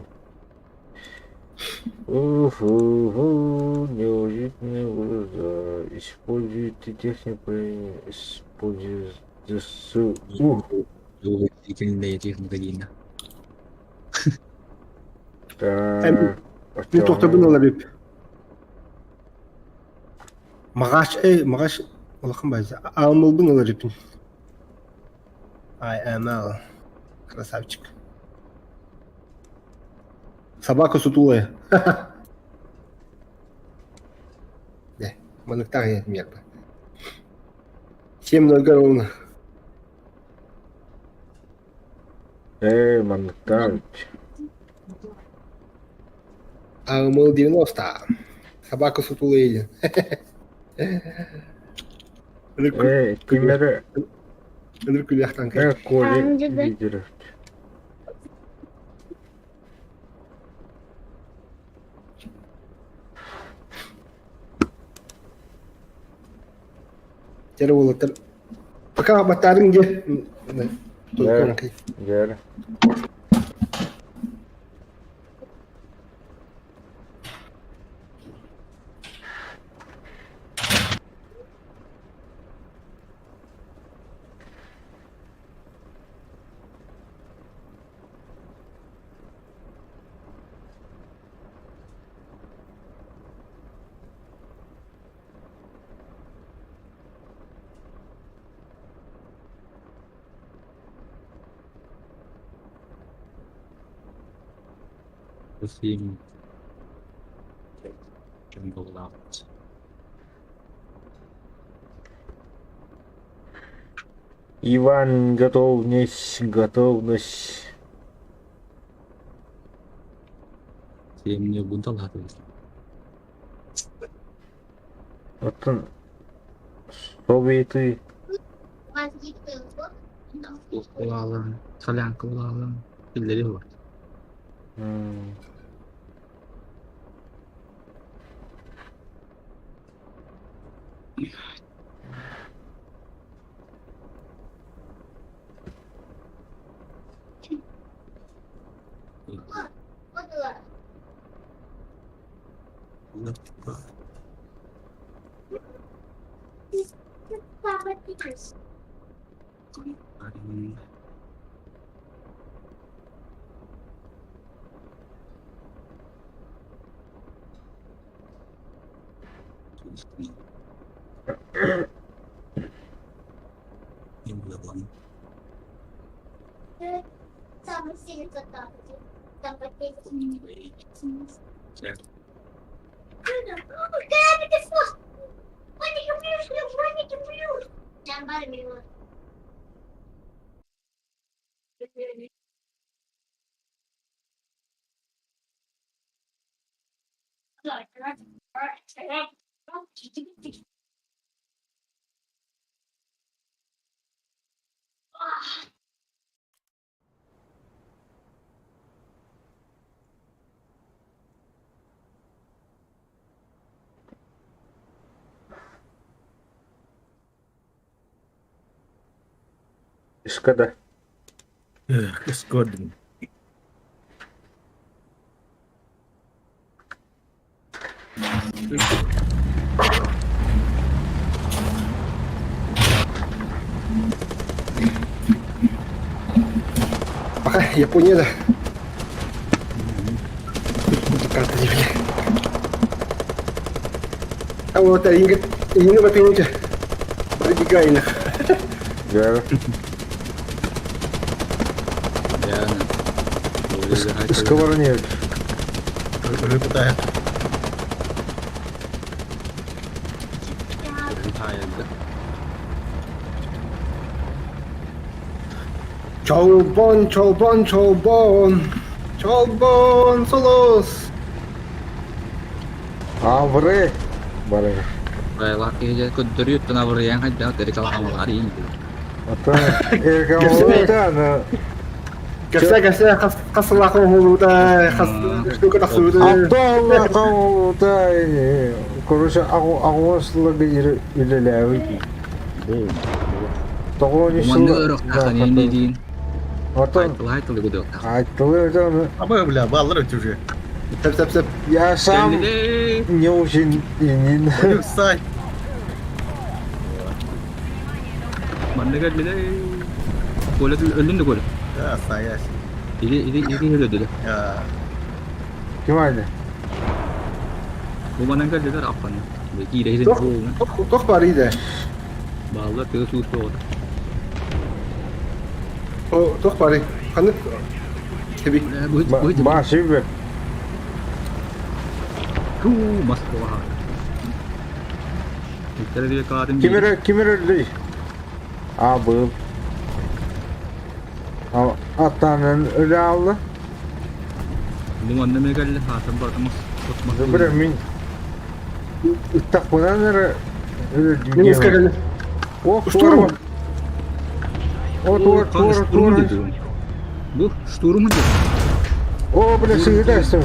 Неожиданная угроза. Используйте технику, используйте ДСУ. Удивительная технология. Так. Мен тоқтабын ола беп. Мағаш олақын байзы. Алмылбын ола репін. IML. Красавчик. Собака сутулая. Да, манықтар ет мерді. 7-0 ровно. Манталь. АМЛ 90. Собака сутулая. Кемері Рыкуляхтан. коли лидеров. Тері олатыр. Пока баттарын де. Гер. Film Jungle Out. Иван, готовность. Filmnya buntal lah tuh. Отын Советы. Kulalan, kalian kulalan. Pilih lah. Самый сильный контакт. Там подписывается. Jangan minum. Шкода. Скоден. Пока Японияда. Карта земли. А вот ini bapaknya aja. Bertiga ini. Ya. Ya. Сковородник нет. Уже пытаюсь. Чолбон, чолбон, чолбон. Чолбон, солос. Авре. Барang. Kayak laki aja kuduri tenawar yang aja dari kalau kamu lari gitu. Atau kamu ada Гасаа хасалахан хөвөдөө хас штука тасуудаа. Атолла kamu тай. Короче, агууслаг ирэлээвэ. Тогооны Мандыр хатаны нэдин. Ото Лайтл gitu. айтлаа. Apa ya bela ballar уже. Сап. Я сам не очень не Сай. Mandega bile. Kola önünde kola. Ya saya sih. İri öyle dedi. Ya. Gimana? Bu bana kadar dedi apa nih? Belki iri izin bu. Тох барида. Bağlı kız usta oldu. О, тох бари. Ханып теби. Bu Машибе. Moskova. İlkleri diye kadim. Kimir öldü? Bu. Atanın öyle aldı. Bu annemeye geldi. Hatım bakmaz. Tutmaz. Böyle min. İttakbudan öyle Немецкая dünya. гальна. Oh, Штурм. Tuğra. Bu штурм dedi. O böyle sıyırdarsın.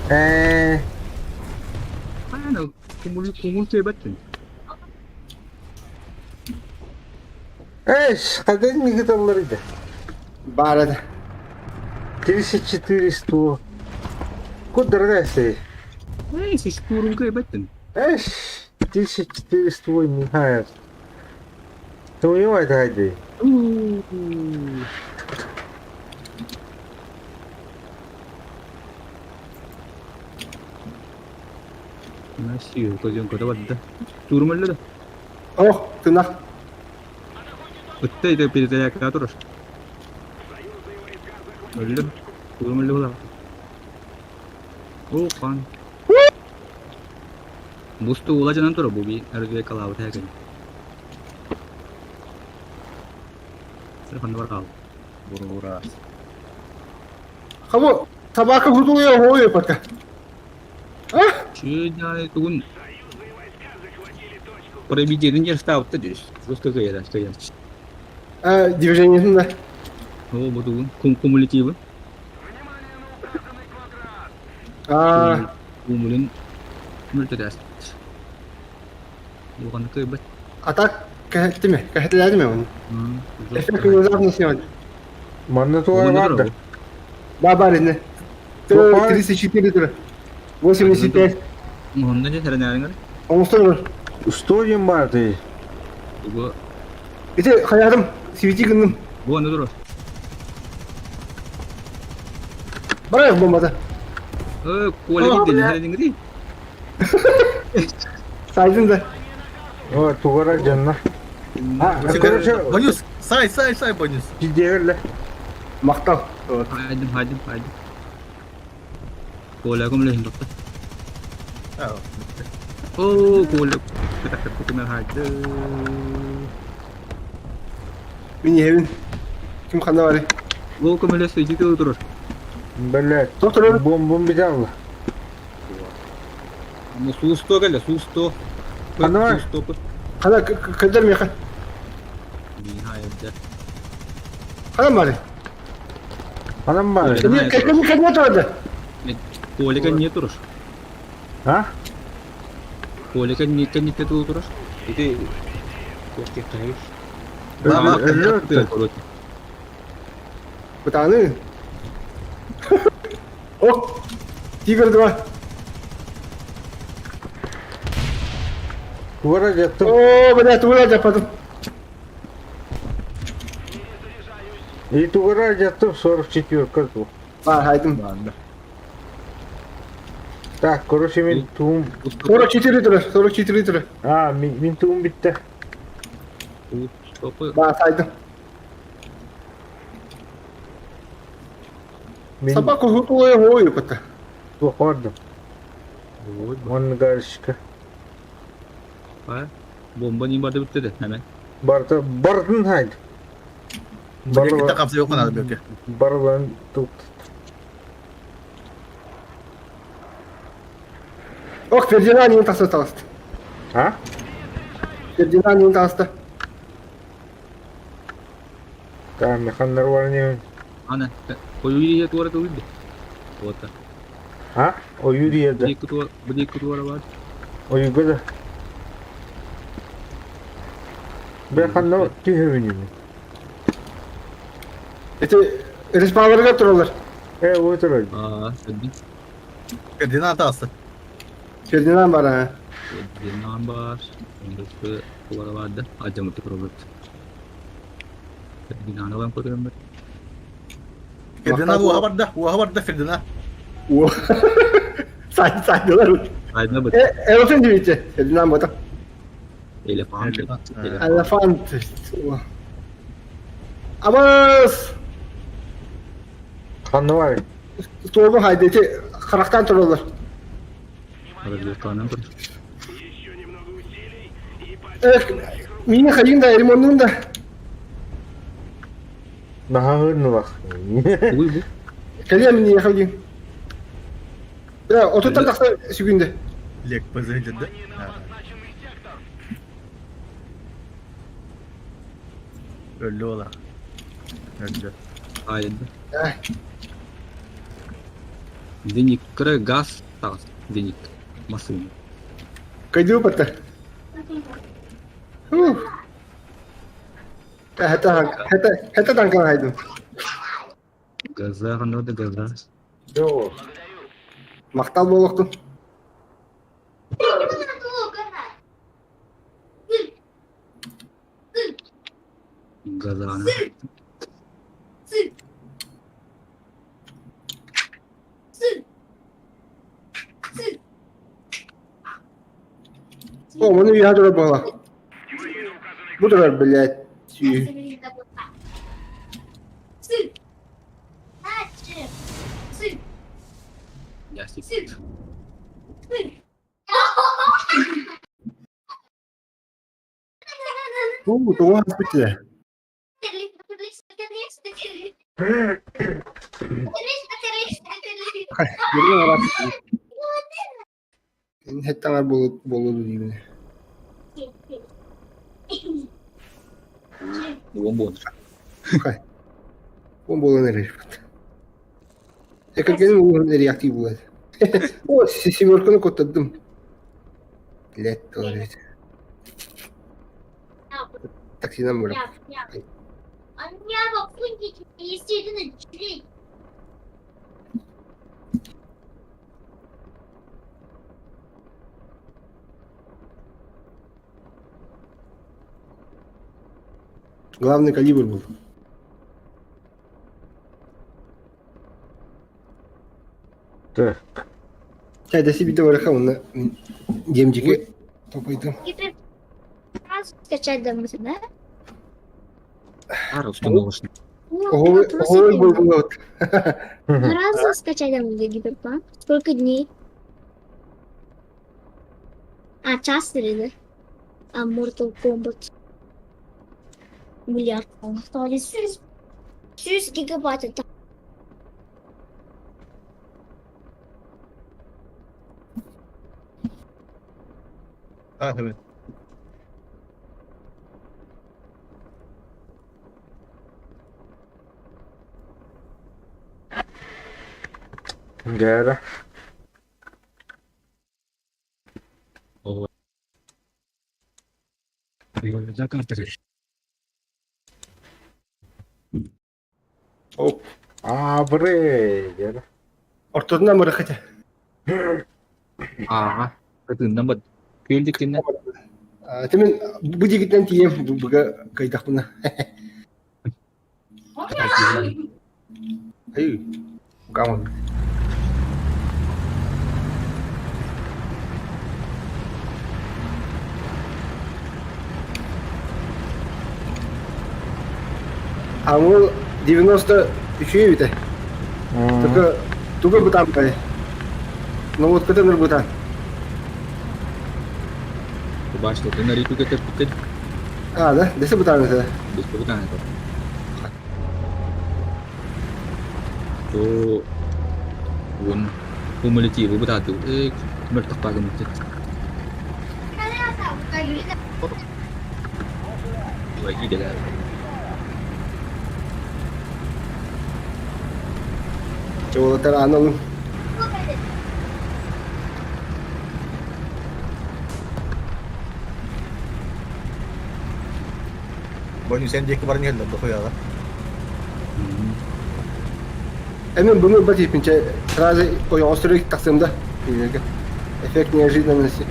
Aynen. Kumul tebettin. Kadın mı gitarlarıydı? Барада. 1400. Куда расы? Neyse штурм kaybettin. 1400 нихая. Ты понимаешь, Хайди? Nasıl kocam kadar vardı. Штурм öldü. Ох, тынак. Ötte de bir de yakına durur. Öldü. Штурм öldü ulan. O kan. Bustu ulacından durur bu bir erdiye kalağı tek. Sen var kal. Бура. Кого? Собака выдула его пока. Чудо тун. Пробедили не стал ты здесь. Просто гайда стоять. Движение да. О, буду кумулятивы. Кумулин мультидас. Bukan kebet. Атак кахтеме, кахтелядеме он. Эффект внезапно снял. Манна твоя варда. Бабарины. 34 тура. 85. Onda ne terane var? Омстон. Стоим баты. Bu İşte hayatım siviti gındım. bu anda dur. Bırak bombada. Kola gitti ne dedin? Saydın da. О, тугара жанна. Короче, Бонюс. Сай, бонюс. gidiyorlar. Maktal. Haydi. Kola kum lehin doktor. Ya. Kola kita ketemu haydi. Mini evin. Kim kanda var? Bu kum lehin sejitu durur. Блять. Doktor. Бомбом бежал. Ama susto geldi susto. Kanı var. Susto. Kana kadar mı yakın? Nihayet. Kana mı var? Anam var. Evet. Kadar oturdu. Kola kan niye durur? Ha? Kola kan niye durur? Itu Oke, guys. Ölüyor. Бутаны. О! Тигр 2. Duvara yattım. Oo ben de tuvalet yapmadım. İyi duvara yattım sonra çıkıyor kız bu. Var haydim. Tak короче min tuğum. Sonra çitiri dur. Sonra çitiri dur. Ha min tuğum bitti. Topu Ben saydım. Min Sabah kuhu hoyu kota. tuğardım. Onun karışık. bomba nimbarda bitti de hemen. Bardın haydi. Kita kapsa yok kanal belki. Barban tut. Ok, Ferdinand tasta tasta. Ha? Ferdinand tasta. Tamam mekanlar var ne? Ana, koyu yeri tuara tuh itu. Kota. Ha? O yürüyordu. Beli keluar apa? O yukarıda. Ben ne tühevini mi? Ete respawnları götürüyorlar. Oturacak. Tadi Kedinin hatası. Ferdinand var ha. dia nambah, untuk ke keluar apa ada aja untuk Robert. Jadi nana orang kota kan. Kedinin bu haber de Ferdinand. Oo. Saydılar. Aydın'a bak. Elefant diye. Ferdinand burada. Elefant. Elefant. Amas. Kanlı var ya. Soğuğun haydeti karaktan turuyorlar. Ada dua kanan kan. Mini kayın da elimonun da. Daha hırnı bak. Bu. Kaliya mini yakayın. Ya oturtan taksa şu günde. Lek bazı dedi. Öldü ola. Öldü. Aydın. Eh, Денег kira gas tas. Денег. Masuk. kaydı patı. Hatta tankan haydın. Gaza kan ada gaza. Yok. Maktal boluktun. Gaza ana. О, bunu bir hadi bana. Budur блядь. Ya sih. Doğru bitti. Görüyor musun? Senin hettanlar bolu diyeyim. Bom. Bolu nereye? Ekirgenin bolu nereye aktif buladı? O sisi work'unu kodladım. Let doğru. Taksiden bırak. Anne bak bu istediğini çürük. Главный калибр был. Dur. Çaydası bir de bırakalım onunla gemciki toplaydım. Gibi раз скачать домой, да? Harus новости. Ого, был. Раз скачать домой Гиперпанк. Сколько дней? А, час или да? А Mortal Kombat. Миллиард. Остались 100 гигабайт. Это Ha evet. Gel. Oh. Jakarta. Hop. Buraya gel. Ortadan bırakacağım. Itu nambah. Kildiknya. Temen bu digitten tiyem bu kaydak buna. Ayo. Kamu. Амул 93 бите. Только бутан кай. Ну вот который бутан. Бачиш, ти на ріку катер. А, да? Десь бутан это. Без питання. То вон кумулятив вибрати. Мертв пагам. Lagi dia. Coba terano. Bonus sen diye kemarin geldi bu ya. Emin bunu бати pinche сразу ой острый таксымда. Эффект неожиданности.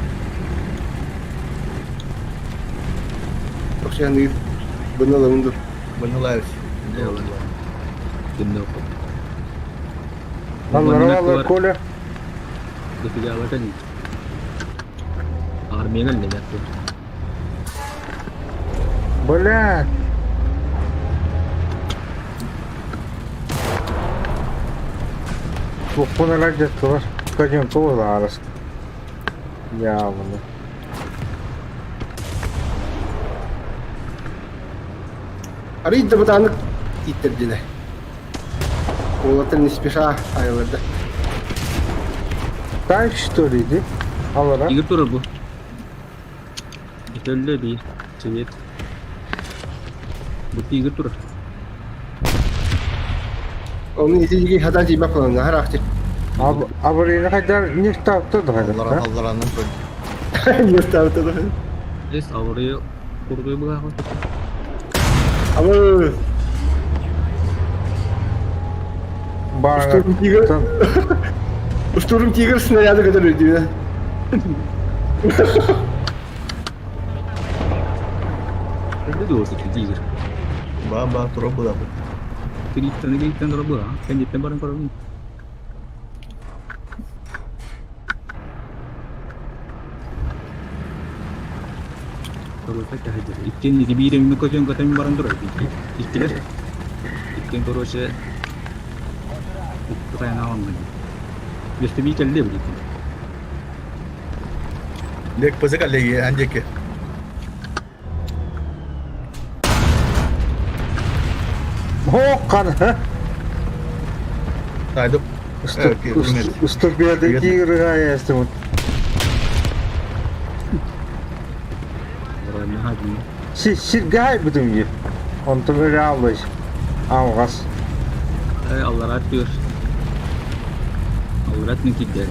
Вообще они bunu lamundur. Bunu live. Benar. Нормально, Коля. Ketiga awal kan. Army kan dia jatuh. Бля. Буквально где-то var. Пойдем тоже арас. Явно. Арид да бутанlık ittirdiler. Oğlatın не спеша ayırdı. Tank что ли, иди? Алара. Игорь турur bu. İterli değil. Çevir. Bu Igor turur. Onun iticiyi hadan cibak falan her aktif. Abi ne kadar ne taptı da hadi. Allah'ın Ne startı da. Es avroyu kurduğu bu kadar. Ama Bana. Штурм Тигр снаряды, которые идут. Itu dua sih Igor. Baba turun bu da. Kiritan turur bu. Kan jitan barang barang ini. Kalau saya aja. Ikan di bidang ini kau jangan katakan barang turur. Ikan. Ikan terus saya. Itu saya nawang lagi. Biasa bikin dia begitu. Dek pese kali ya anjek ke. Håkan. Nah itu. Уступил игры, если вот. Orangnya haji. Сиргай будем ее. Он то реалность. Авгас. Allah ratıyor. Allah rat nikit dia.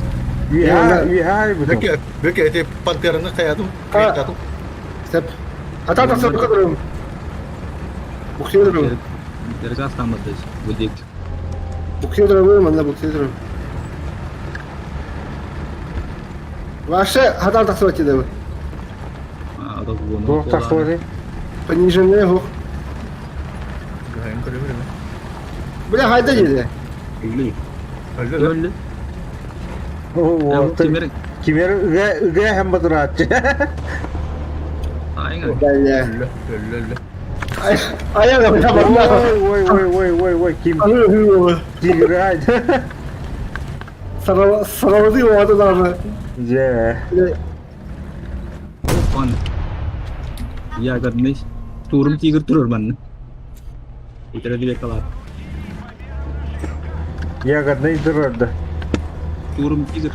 Вихай будем. Belki itu panternya kayak tuh. Kayak tuh. Step. Hata tak sabuk kadar. Bukşedir. Dergas tamadız. Budik. Bukşedir mi? Manla bukşedir. Ваше hata tak sabuk dedi. Ada bu. Двух такой. Пониженный его. Kayak kau dia. Bля, hayda dedi. Öyle. Öyle. Öyle. Вот. Kimere. Kimere üge hem badıratçı. Aynen. Gel ya. Öyle. Ayağa bak bak. Vay kim? Anı Tigray. Saraladı o adamı. Je. Kon. Ya kardeş. Turun Igor turur bana. İtere direkt kalar. Ягодный дырда. Turun Igor.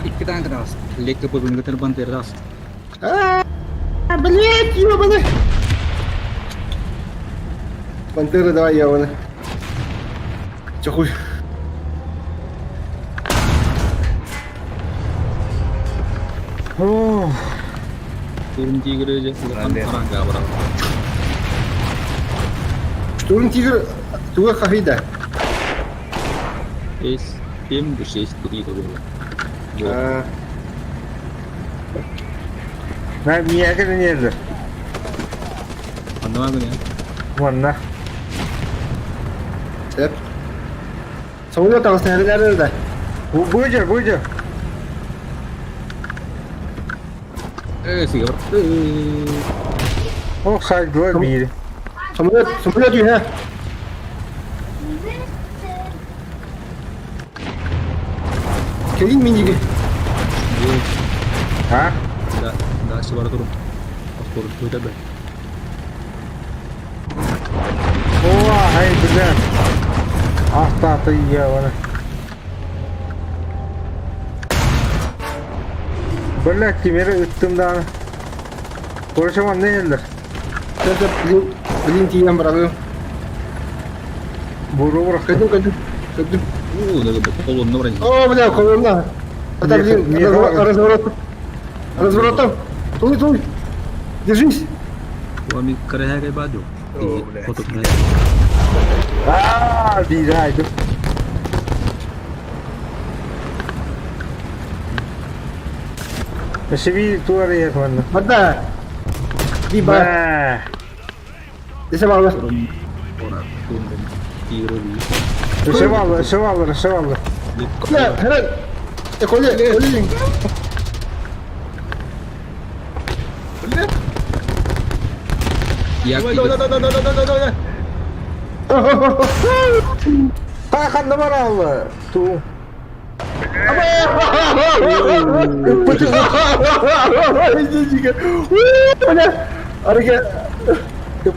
İki tane keras. Lek kapı bunu terbang teras. Блять, ёбаный. Пантера, давай я вон. Чё хуй? Turun Igor aja. Aneh. Orang gak berapa. Штурм Тигр туга кахида. Es tim bu ses itu gitu. Ben niye kadar yerler? Anlamadım ya. Vanna. Hep. Savunuyor tamam sen nerede? Buyur. Sigara. Oh saygılar biri. Savunuyor diyor ha. Kelin minci. Ha? Dah sebar turun. Aku turun dah. Oha hay güzel. Ah tahtı ya bana. Böyle kimere üttüm daha. Konuşamam ne yerler? Sen bilin tiyem bırakıyorum. Buru bırak. Kadın. Dah gede. Kolonnya orang. Oo bля, kolonda. Hatta bilin. Разворотом. Туй. Держись. Suami kerja kayak baju. Foto kerja. Aaa biri haydi. Şimdi tuğra yer bana. Bada. Di ba. Bah. Desa bawah. Orang turun. Kiri ni. Şevallar. Ya, hemen. Kolye. Ya. Kan da var Allah. Tu. Hareket.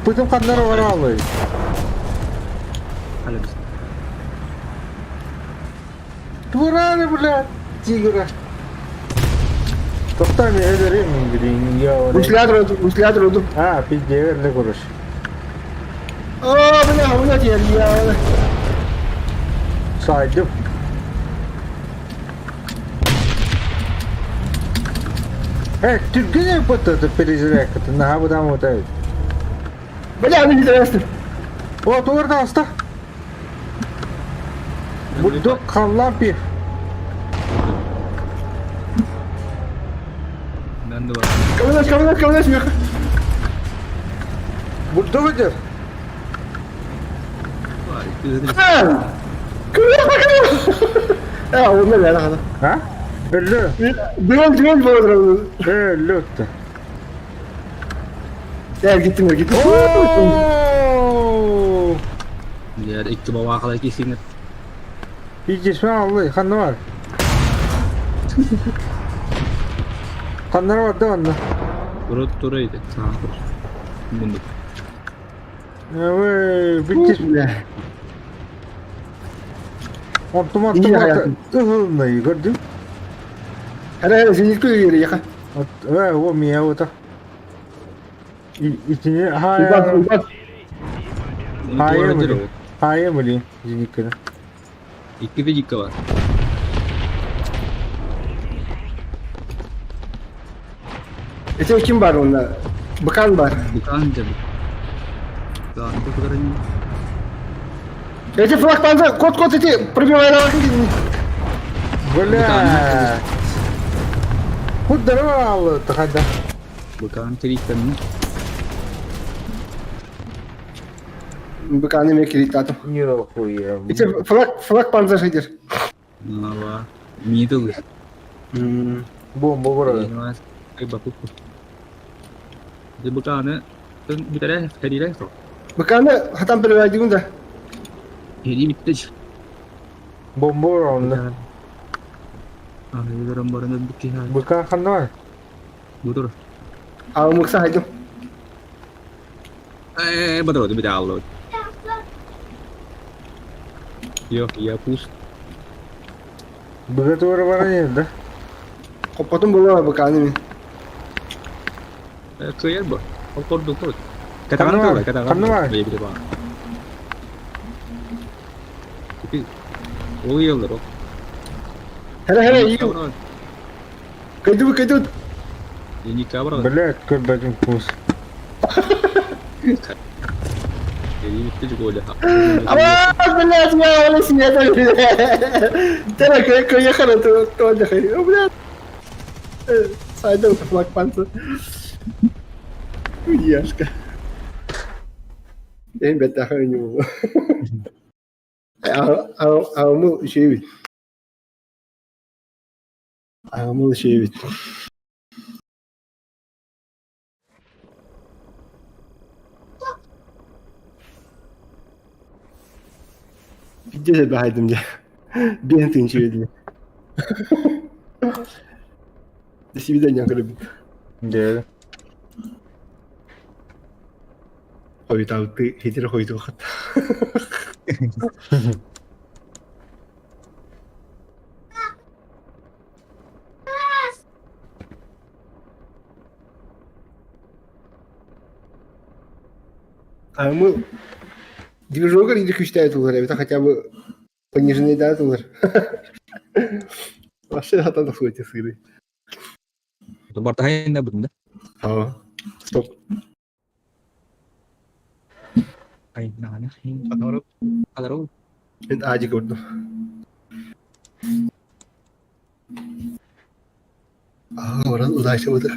Bütün kanlar var Allah. Kalau bisa. Tuğra ne bula? Tigre. Tokta mı ederim bilin ya. Muslihat rodu. Ha pide ne konuş. Oh, benar dia. Saydım. Türkiye patladı perizle katında ha bu da mı tabii. Benar ni kita rasa. O tuğra hasta. Burada kallar bir. Dan dua. Kamu nak. Burada mıdır? Wah, itu tadi. Ya, onlar ya lan. Ha? Öldü. Duran bağırıyor. Öldü. Ya gittim. Oo! Dia ada ikut bawah lagi sini. Bir cismi aldı. Kanı var. Kanları vardı onda. Turun itu. Sana terus. Mundur. Evet, bir cismi. Otomat. İyi hayatım. Ihılmayı gördün. Hele seni yeri yakın. Evet, o miyav da. İçine hayır. Ubak. Hayır Itu mı? aja. Hayır mı diyeyim? Zinikine. Iki de jika var. Ete kim var onda? Bakan var. Bukan aja. Bukan itu sebenarnya. Ete flak panza kod ete пробивай на лакин. Бля. Куда рвало тогда? Bukan cerita ni. Bakan yemek kilitladım. Нихуя. Ete flak panza şeydir. Apa? Mie itu. Бомба burada. Ini mas. Baku. Dia bukan ni. Kan kita dah tadi dah. Bakanı hatam perverdiğinde. Jadi bitti. Bomba var onda. Ah, ini barang-barang dan bukti hal. Bıkan kan var. Betul. Almaksa haydım. Betul itu beda Allah. Yo, ya pus. Bıkat var nerede? Kapattım bunu bakanı mı? Kaya ba? Kordo. Katakan tu lah, katakan. Kan var. Baik beda. Tapi oh iya lah. Hele iyi. Kaydı. Ini kabar. Блядь, körbedim pus. Jadi itu juga udah. Ama benar ya oleh sinyata. Tera kaya kana to da kai. Benar. Сайден флагпанцы. Яшка. Benim ben daha önce bu. Ağımı şey bit. Ağımı şey bit. Bir de bahaydım ya. Bir tane şey bit. Десибидан якоры. Де. Ой, там ты хитер ходит выход. А мы движок или считают угоры, это хотя бы пониженные даты угор. Вообще хата в эти сыры. Bartahin na bunda. Стоп. Ay, nakana. Atarap. Kalaro. Это Адик вот. Orası ulaşamadı.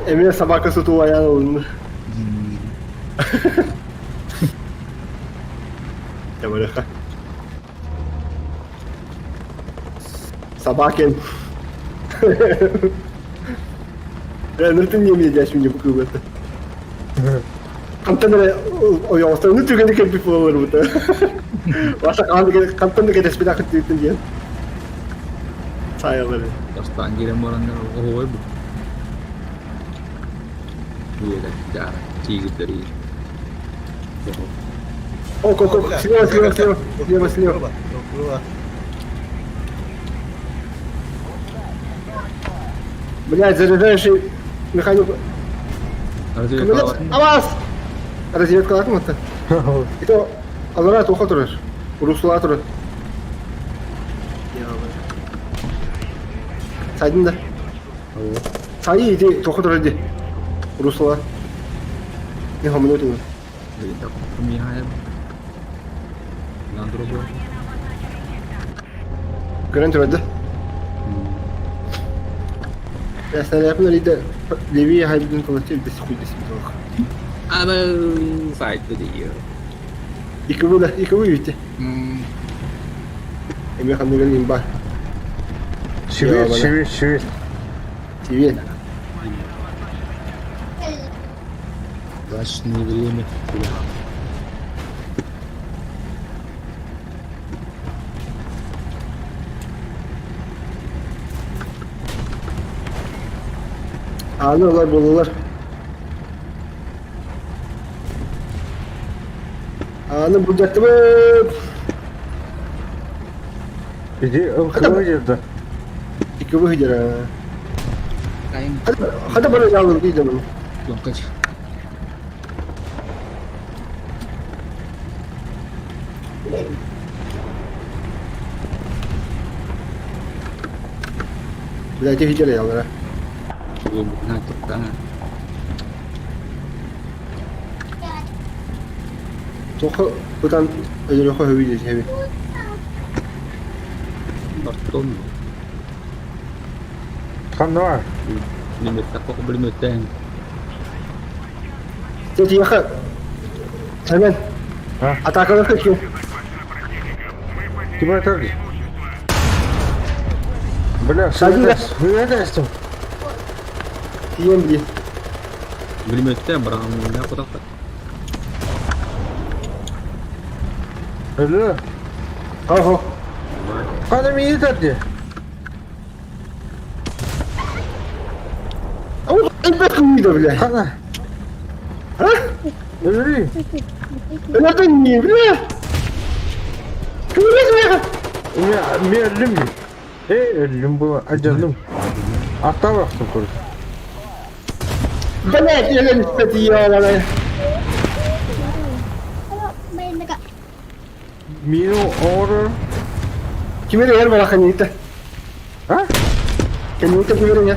Emine sabah kası tuğ ayağına vurdu. Ya böyle. Sabahken. Ben nırtın yemeyeceğim şimdi bu kuvveti. Kantanı o yolda nırtın gönlü bir falan var burada. Varsa kantanı gedes bir dakika tüyütün diye. Sayılır. Dastan giren oranlar oh bu. Iya dah cara cigit dari. Oh, слева. Блядь, заряжающий механику. Аваз! Разведка атмата. Это Аларат ухатырыр. Урусулатырыр. Сайдында. Сайы иди тохатырыр иди. Урусула. Не хамын өтіңіз. Jadi pemilihan Landro bu. Gören türedi. Ya sen yapın öyle Levi'ye haybidin kılıçı bir sıkıntı bir bak. Ama site dia. İki bu bitti. Emre kandı gelin bak. Şivir. TV. Baş niveli mi? Ağlıyorlar bulular. Ağını bulacaktı mı? Biri ılkıvacırdı. İki bu hıcır ha. Kain Hadi bana yavrum diyeceğim onu. longkaj. Birazcık hıcır yavrum ha. Belum ngatur tangan. Toka buradan öyle yok hıvıyacağız hevi. Karton. Kan var. Limit aku beli meteng. Jadi yakın. Hemen. Ha? Atakana kaçıyor. Kim atar? Bля, Sadece- Diyem diye. Beli meteng barang ini aku dapat. Öyle. Ha. Kanım iyi tadı. Ama en bakımıydı bile. Kana. Ha? Öyle. Nereden niye bile? Kıvırız mı? Ya ölüm mü? Ölüm bu acalım. Hatta baktım kurus. Блять, я не статья, Ayo, main dekat. Minu order. Kimere yer bana kanita. Ha? Kanita kimere ya.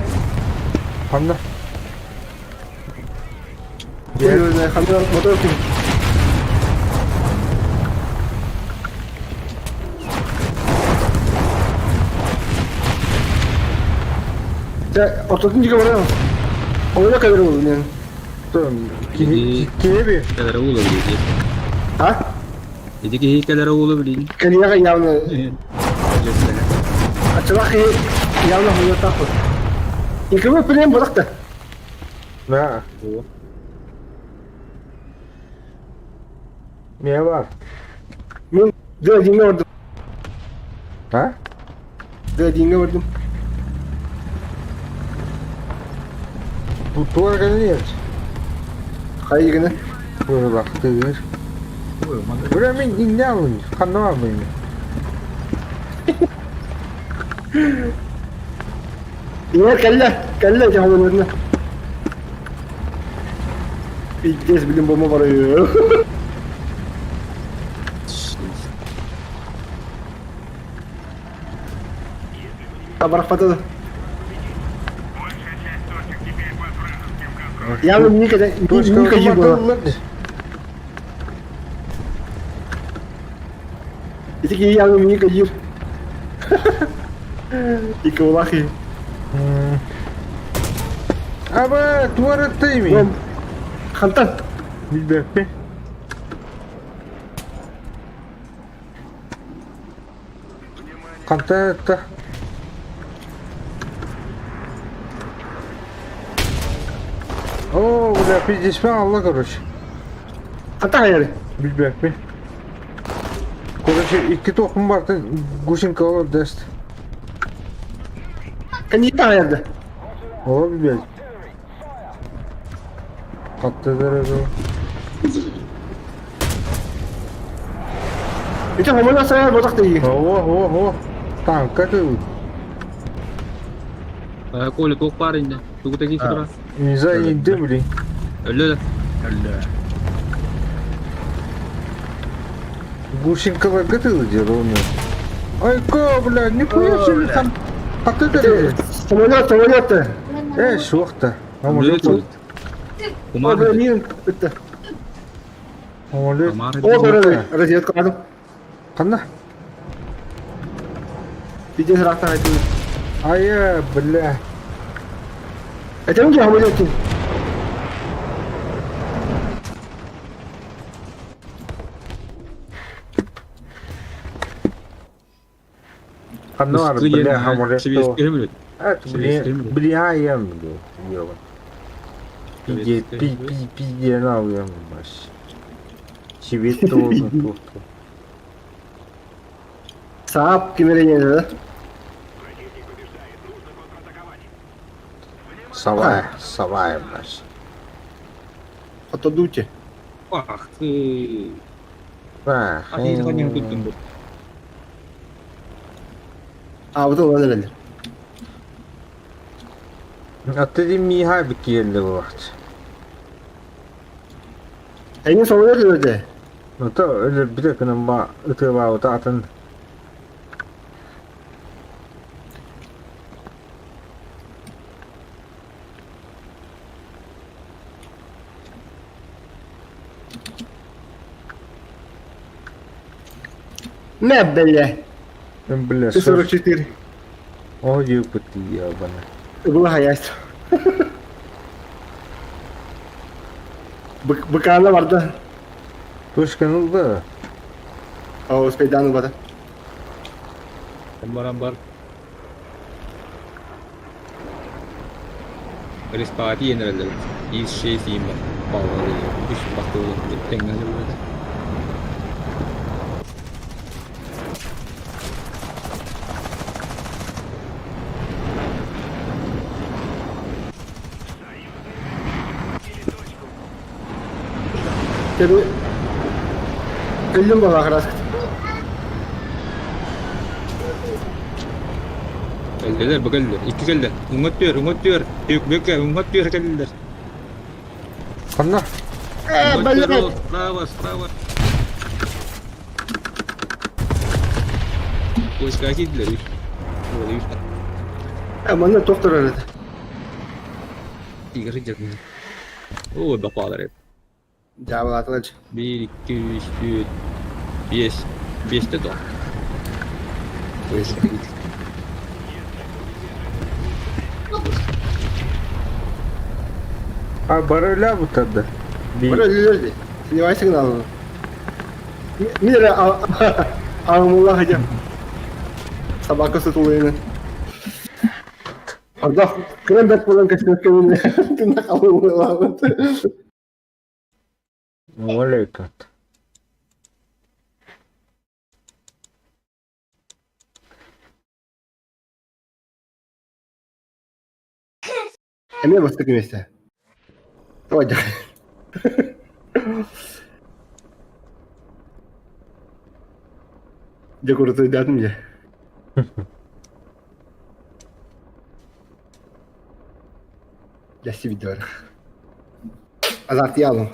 Hamda. Gel ne kamera motor kim? Ya oturdun juga bana. Ona kadar oldu yani. Tamam. İyi. Kime bir? Kadar oğlu bileydi. Ha? Dedi ki kadar oğlu bileydi. Kaniya kan yavna. Evet. Açıla ki yavna huyo takı. İkimi pilin bırak da. Ha. Ne var? Ben dediğini vurdum. Ha? Dediğini vurdum. Bu tuvar kadar yer. Hayır gene. Böyle baktı yer. Buraya ben inne alın. Kanlı var mı? İner kelle. Kelle camın önüne. İlk kez bilim bomba var ya. Kabar patladı. Yavrum niye kadar Точка niye kadar bu? автомата. İşte ki yavrum niye kadar? İki Ama tuvar attı Lan mı? kantan. Bir dakika. Контакта. О, бля, пиздец, Allah, короче. Kantan hayır. Bir dakika. Короче, iki tokum vardı. Guşinka olur dest. Kan niye hayırdı? Olur bir dakika. Katlıdır o. İşte homolar sayar bozak da iyi. Oh. Tanka tuh. Ko'li to'q bor endi. Tug'dagi kira. İnza indi bilin. Öyle. Гушинкова готовы диyor onu. Ay ko, бля, нихуя себе там. Katlıdır. Самолет da. Şu vakta. Ama Öyle yok. çok. Kumar O da dedi. niye bitti? Ama yok. Kumar O da dedi. öyle. Raziyet kaldım. Kanda. Bir de sıraktan aytı. Ay bля. Etem ki hamile ettin. Kanda var Üstü bля yerine hamur çivi etti. iskiri Evet bля yem diyor. Evet, Pide ne alıyorum baş. Çivit oldu tuttu. Saap kimere yenildi? Savay baş. Отодуче. Ah, Ha. Hadi kan yang tuttun bu. Bu da olabilir. Atladım Mihai bir geldi bu vakit. Engin samolot öyle. Nota öyle bir dakika ama öte var da atın. Ne böyle? Ben bile 44. o yapıttı ya bana. Bu hayat. Bıkağında vardı. Başkanı da. O sepedanın vardı. Ambar. Rispati yenildi. İyi şey diyeyim ben. Bağlı. Üç baktı olur. Tengah böyle. Tabi. Elim bana kadar. Geldiler bu geldiler. İki geldiler. Umut diyor. Büyük geldiler. Kanna. Блядь! Справа. Войска гитлер, видишь? Вот, видишь, Bana doktor aradı. тигр идет. О, допадает. Cevap atılacak. 1, 2, 3, 4, 5. 5 de doğru. Войска гитлер. Barıyla bu tadı. Bana öldürdü. Sivas'ın aldı. Mire Ağımullah hocam. Sabah kasıt olayını. Allah kıran bet bulan kaçmak kemini. Tırnak Ağımullah aldı. Moleykat. Emine bastık üniversite. Hocam. Dekoratör derdim ya. Lassi video. Azartıyı aldım.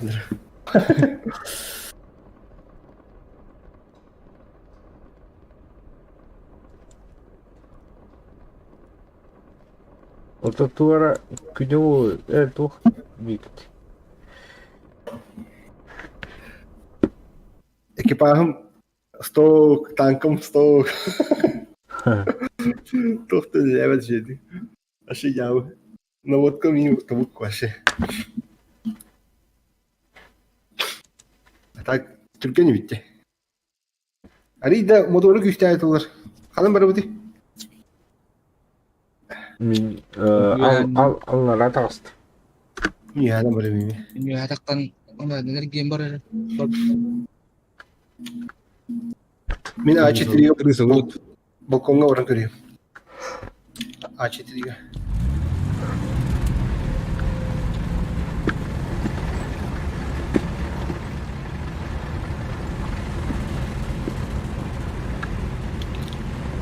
Ото туара күнөө тух бикт. Экипажım stok, tankım stok. Tohtu evet şeydi. Aşı yav. Наводка ми тавук вообще. А так Türkiye ne bitti? Ali de motoru güçlü ayetler. Hanım bana bu di. Min al taqst. Niye hanım böyle miyim? Ini hatakan dari gambar. Min ağaçı tiriyor. Terus bulut. Balkonga orang görüyor. Ağaçı tiriyor.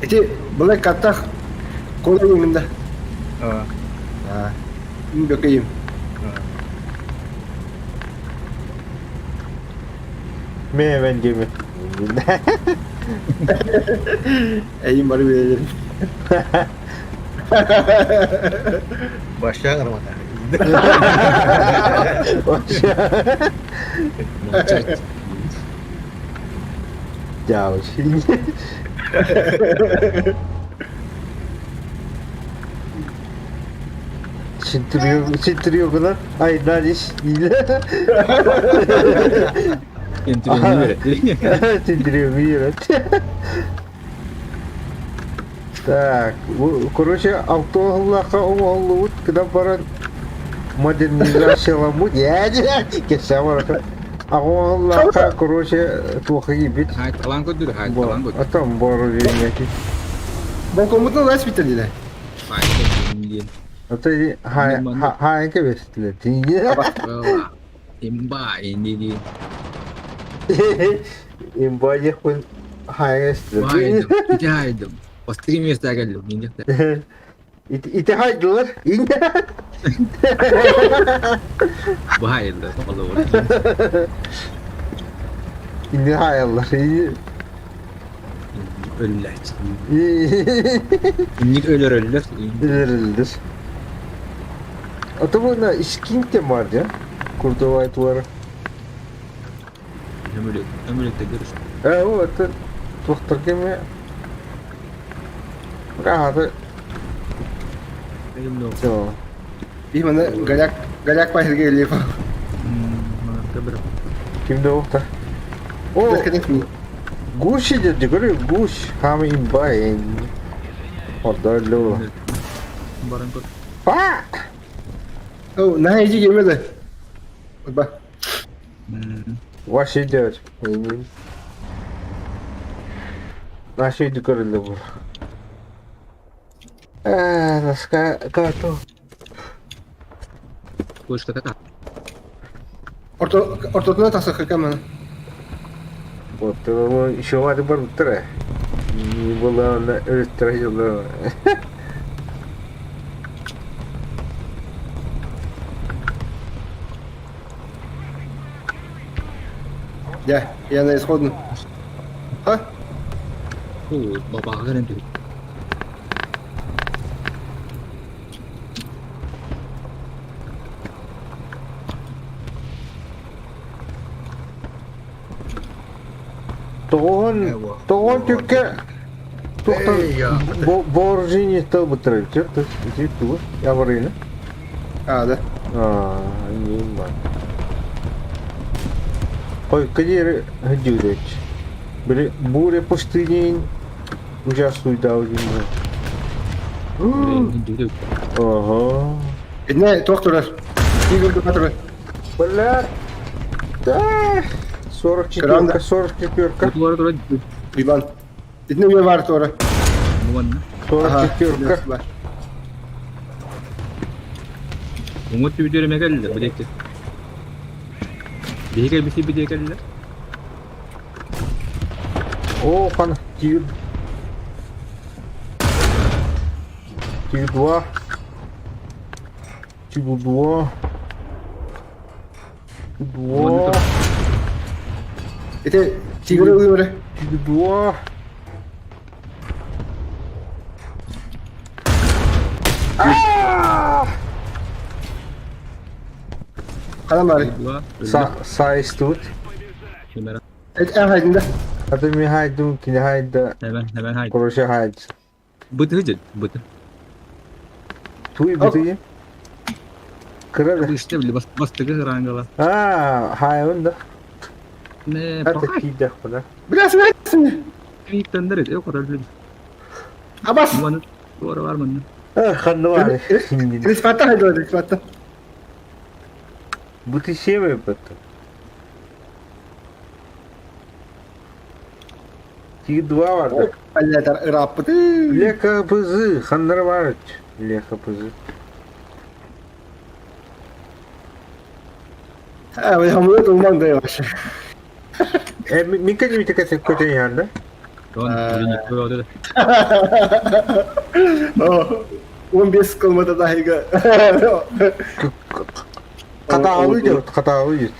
Eti black katak kolay önünde. Aa. Ha. Ini bakayım. Men gemi. İyiyim bari verelim. Başlayan armada. Ya şimdi. Çintiriyor lan. Ay nariş. Entriğini veretti. Çintiriyor bir Так, короче, автоголлака оңолуут кыда баран модернизацияланмут. Кесе барака. Агоголлака, короче, тухи гибит. Hayır, talan koydu, hayır, talan koydu. Атам бару вернеки. Balkonumuzda nasıl bitirdiler? Hayır, değil. Ата хайнке бестиле. Тинге. Valla. İmba, ini değil. Имбаje хун хайнестиле. Haydım, iki haydım. O stream yasta geldim, ince. İti haydılar. İnge. Bu hayırlı, olur. İnge hayallar. Ölüler. İnlik ölür. Verildir. Atamına işkin de var ya. Kurtuvayt var. Ömürlükte görüş. O atı tuhtar kemi. Rahatı. Benim de o. Tamam. Bir bana galak bahir geliyor falan. Bana Kimde o da? O Arkadaş mı? guş idi görüyor guş. Hamı imbayın. Orada öyle ola. Barang koy. Ha! Oh, nahici girmedi. Bak. Ваше делать. Наши декоры был. Наска карту. Koş kata. Ortadan tasakır hemen. Вот еще надо было утро. Не было на электроило. Я на исходную. А? О, бабаға кәрен түгіл. Тоғын тюкке Эй, я. вооружение стал бытырып. Что-то здесь тут. Я варина. Да. Не бар. Ой, где гдюреч? Буря пустыней участвует даудин. Ага. Не, доктор. Игорь доктор. Бля. Да. 44-ка, 44-ка. Құтылары тұрады. Иван. Идне мне вар тора. Мұғанна. 44-ка. Умут бүйдеріме кәлді, білекті. Бейгел бісі біде кәлді. О, пан. Тигр 2. Тигр 2. 2. Это тигр uyuyor. Тигр 2. Kalan var. Size тут. Кемера. Et en haydında. Это ми хайду, кини хайда. Hemen haydi. Короче, хайд. Быты hıcıl, bıtı. Туй бити. Bu Кырады. işte bile bastığı hırangala. Хай онда. Ne, Это bakay. кидах буда. Biraz versin. İlk döndürür, yok kadar bile. Abbas. Umanı, doğru var mı? Ханвали. Rispatta haydi rispatta. Бути севе бата. Тигр 2 vardı. Allah rahatladı. Лека пызы, хандар var. Лека пызы. Ha, ben hamile olmam da yavaş. Minka mi tek tek kötü yandı. Doğru, öyle yıkıyor orada da. Oh. 15 kılmada dahi ga. Katağılıydı, katağılıydı.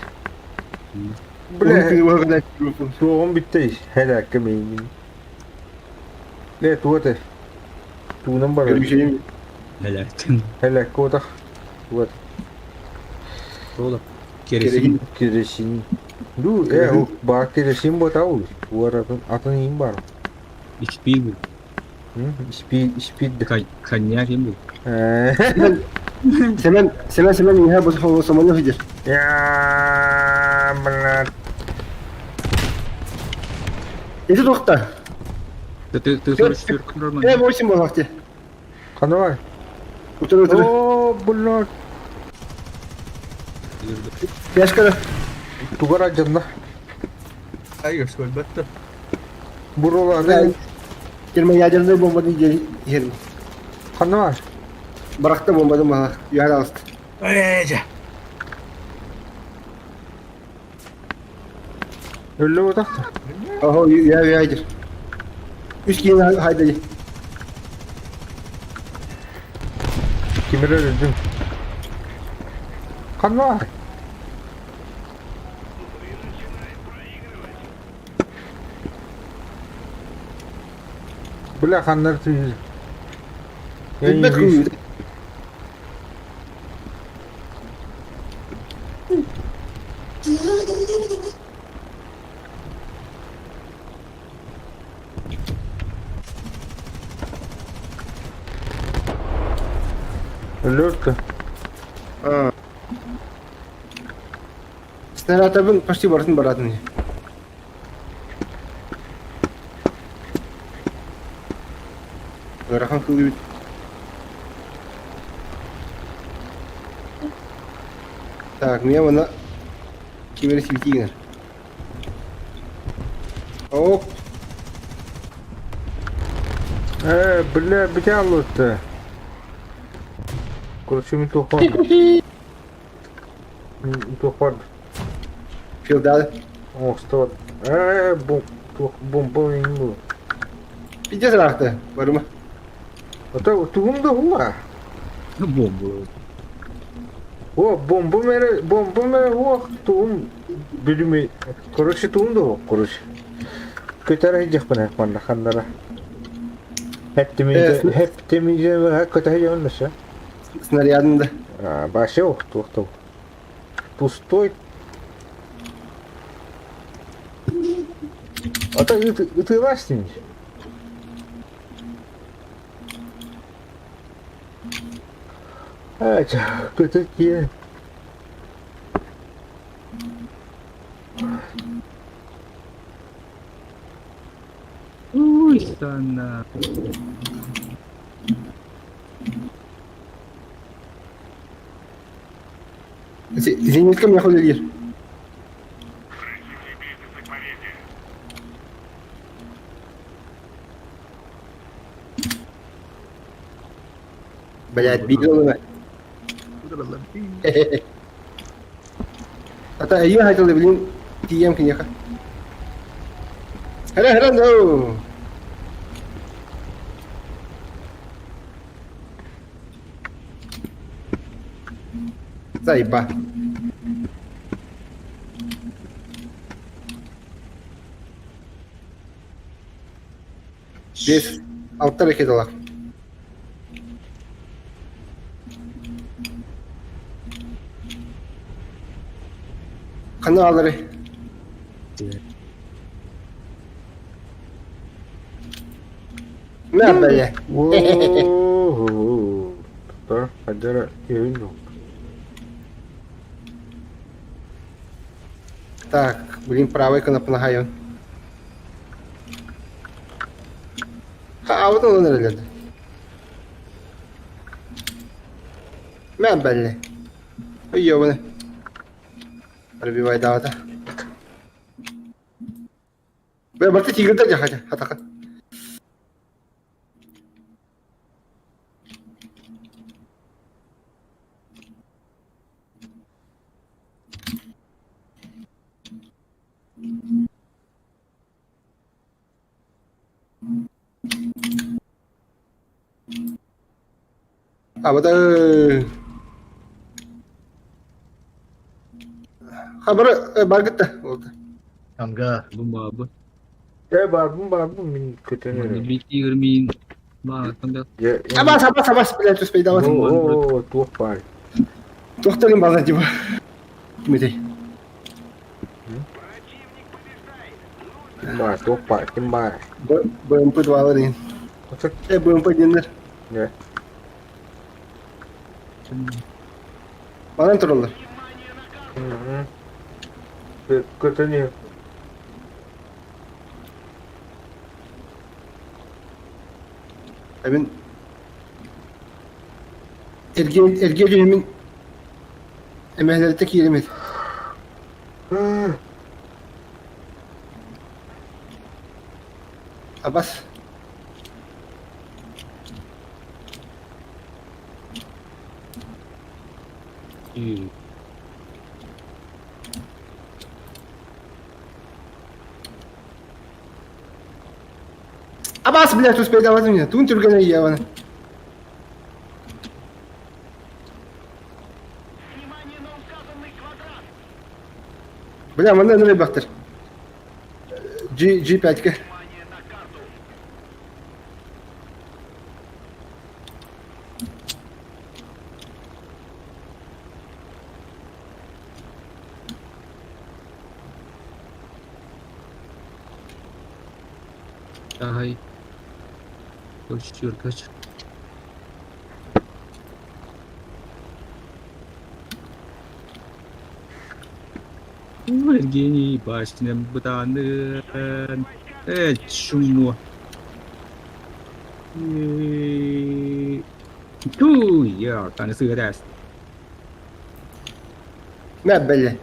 Bile. Bile, soğum bitti. Helak kemeyin. Ne tuğate? Tuğunun var. Bir şeyim. Helal. Helak koda. Tuğate. Doğru. Keresin. Keresin. Du, o bak keresin bu tahu. Tuğar atın in var. XP bu. Speed. Kanyak hem bu. Semen ya bu zamanı hıdır. Ya benar. Itu doktor. Ты soru istiyor kontrol Ya bu işin bu vakti. Kanı var. Otur. Oo bunlar. Yaş kadar. Tuğar acında. Hayır, söylbette. Buralarda Girme yağcılığı bombanın yerim. kanı var. Bıraktı bombadan bana. Yer astı. Öylece. Öyle o da. Oho yağcır. Üç giyin haydi. Kimire öldüm. Kanı var. Bile kanlar tüyüz. Hizmet kuruyor. Лёдка. Снарядабын почти барсын баратын. Рахан кылып. Так, мне вона кимери силтигер. Оп. Бля, бтяло-то. Короче, ми то ход. То ход. Филдал. О, стой. Бомба не было. Пиздец рахта. Барыма. Это тугумда хуа. Бомбу. О, бомба мере, о, тугум. Bölümü короче туунду бу короче. Көтөрө жакпын мында хандара. Хептемиже var көтөрө жакпын. Снарядында. Башы токтоо. Пустой. Ата ытылаштың. Көтөкие. Ой, sana. Зенитка меня ходит. Блять, видел меня. Ата, я хотел, блин, TM кнеха. Хра, ну. Заеба. Здесь алтарь кидала. Каналları. Ne böyle? Tutar, hadi evin yok. Так, блин, правая кнопка нагаю. А вот он nerede? Ne böyle? Uyuyor bunu. Пробивай давата. Бля, барты тигрда жа хача, хатака. А вот Haber bargıtta oldu. Kanka. Bomba bu. Barbun min kötünü. Bitti girmeyin. Bak, kanka. Abas, блядь, успей давать. Тух пар. Тухталин база типа. Дмитрий. Тух пар, ким бар. БМП 2 аларин. БМП 1'ler. Ne? Bana turulur. Kötünü. Emin Erge dönemin emekleri tek yerimiz. Abbas. Yürü. Abbas, блядь, успей давать мне. Тун тюргана явана. Бля, манда не бахтер. G5-ка. Ай. Kaç. Евгений Башкин Бутанын. Чуму. Ту, я, танцы сыграть. Ne belli.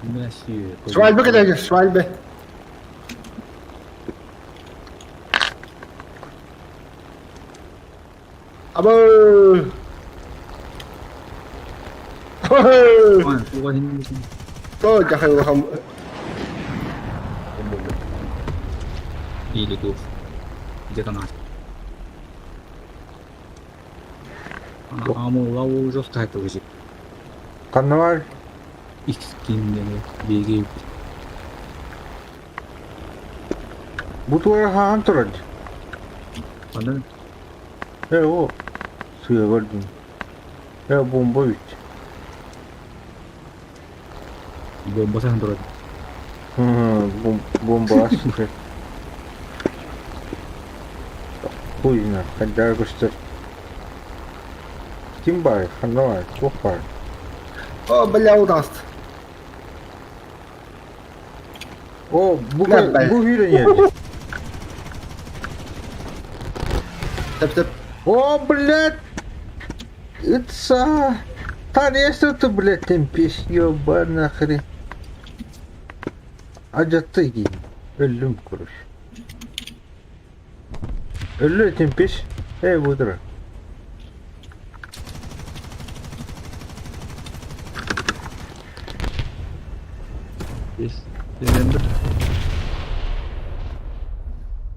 Merci. Şvalbe kadar şvalbe. Abo. Ой, ой, То жахай хам. или тут. Где-то нас. Ama lavu yok taytılıcı. Kanı var. İkisinde BG. Bu duvara han turacı. Anladın? O. Suya gördüm. Bomba üç. Bomba sen durdu. Bomba aslında. Kuyuna. Kadar göster. Kim var? Kanı var. Çok var. О, бля, удаст. O bu Ben. bu hile yedi. Теп-теп. О, блядь! Это... Конечно, ты, блядь, темпишь, ёбаная хрень. Acıttı ölüm kuruş. Ölü tempiş. Budur. Yes. Remember.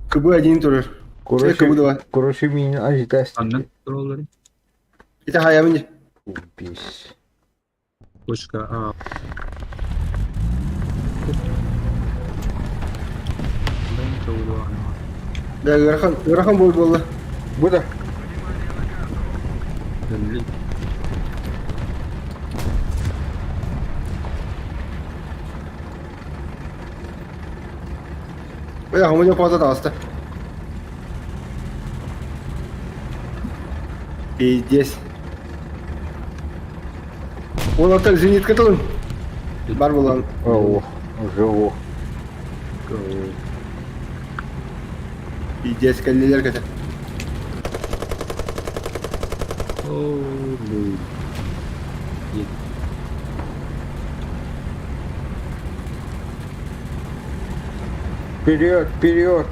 КБ-1 тоже. Тебе КБ-2. Kuruş min acıtı. Anladın? Durulları. Это хаямни. Пись. Точка А. Ben çoğulu ana. Бля, Грахан будет было. Bu da. Belli. Бля, у меня позадаст. Пиздец. Он отель зенит каталын. Бар булан. О, уже о. Пиздец, каллилер ката. Oğlum. Вперед, вперед.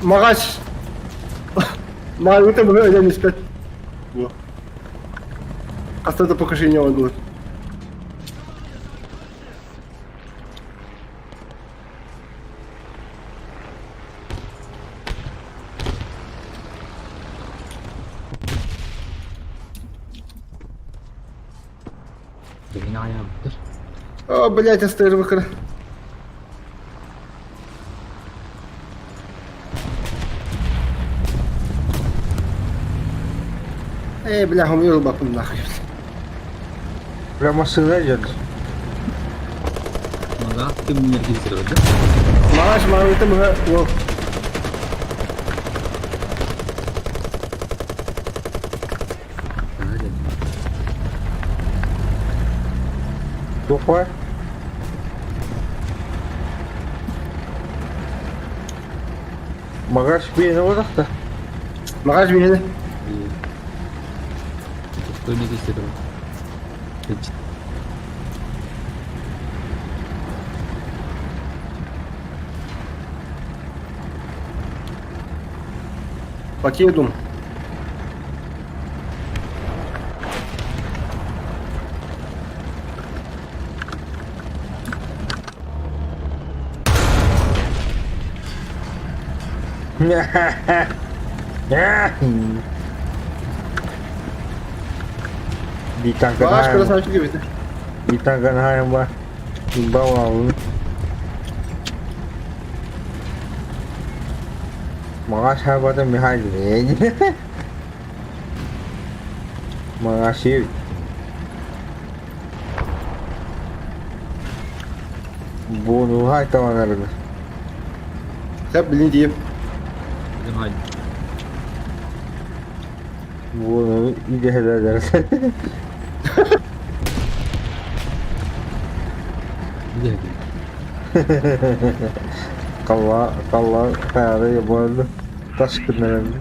Магач. Магач, мы öyle nispet. Bu. Aslında покажение он будет. Beni ayağımdır. О, блядь, СТР выход. Бля, умел бакун нахуй. Прямо сынажет. Maga kim yer izliyordu? Магач, это мы. О, Öyle. Çok var. Bagaj bir ne olacak da? Магач бегали. İyi. Çok öyle istedim. Hiç. Покедум. Di tangkan Магач hayam, красавчик gibi. di tangkan hayam var. Di bawah ini. Mga sahabat mi hali ni. Mga siu. Bunu hay tavanlarını. Sen bilin diyeyim. Bizim hal. Bunu iyice helal edersen. Güzel. Kalla kayada yapardı. Taş kırnalarını.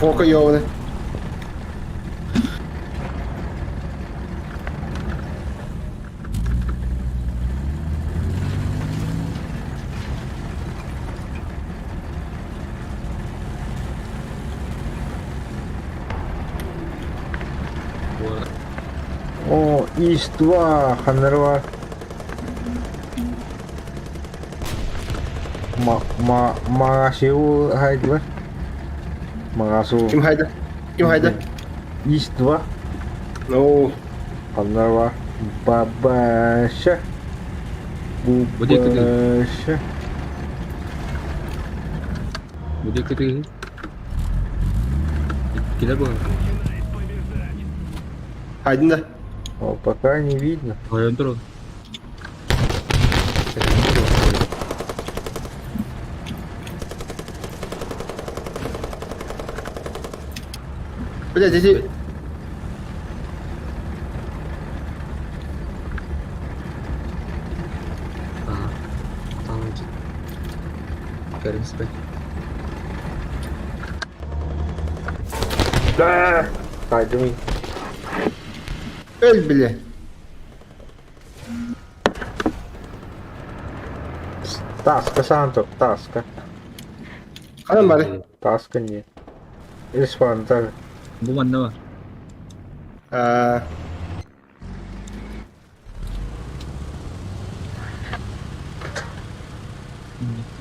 Фока йованы. O East 2 hanları var. Magasu haydi var. Magasu. Kim haydi? Kim haydi? East 2 No. hanlar var. Babaşa. Bu da kötü. Babaşa. Bu da kötü. Gittiler bu arada. Haydin de. О, пока не видно. Hayal dur. Блядь, эти... Tamam. Kerim spek. Kaydım. Öl bile. Таска, Санто, таска. Kanın bari. Таска нет. Или спантар. Bu man ne var?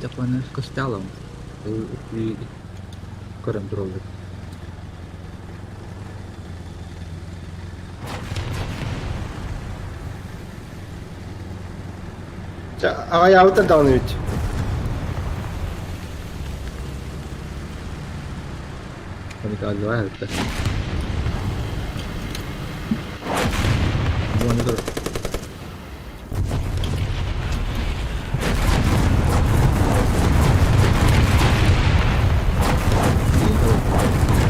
Japanese костелом. И Kerem dur oldu. Ayağı da dağınıyor. Kami kagawa halta. Bu man dur.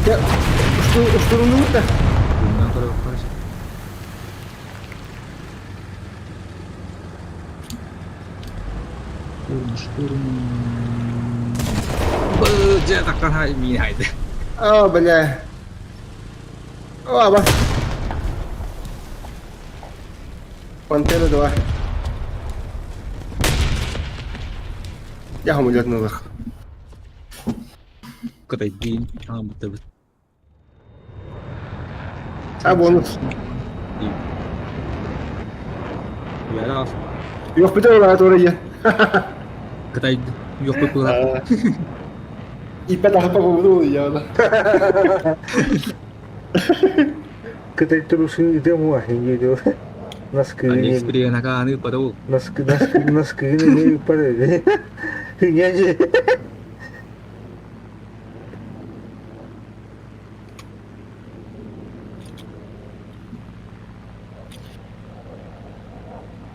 Ya uçturumluluk da. Bundan sonra bakarız. Turun. Bıca takkan hay mi haydi. Bля. Бах. Пантера 2. Я ему лет новых. Кытай дейін. Betul betul. Бонус. Ya lah. Yok bir de oraya oraya. Kıтай yok betul lah. İpe takıp buldu ya da. Kita terus itu muah gitu. Nas Ani kini. experience nak ani pada tu. Nas kini pada. Ini aja.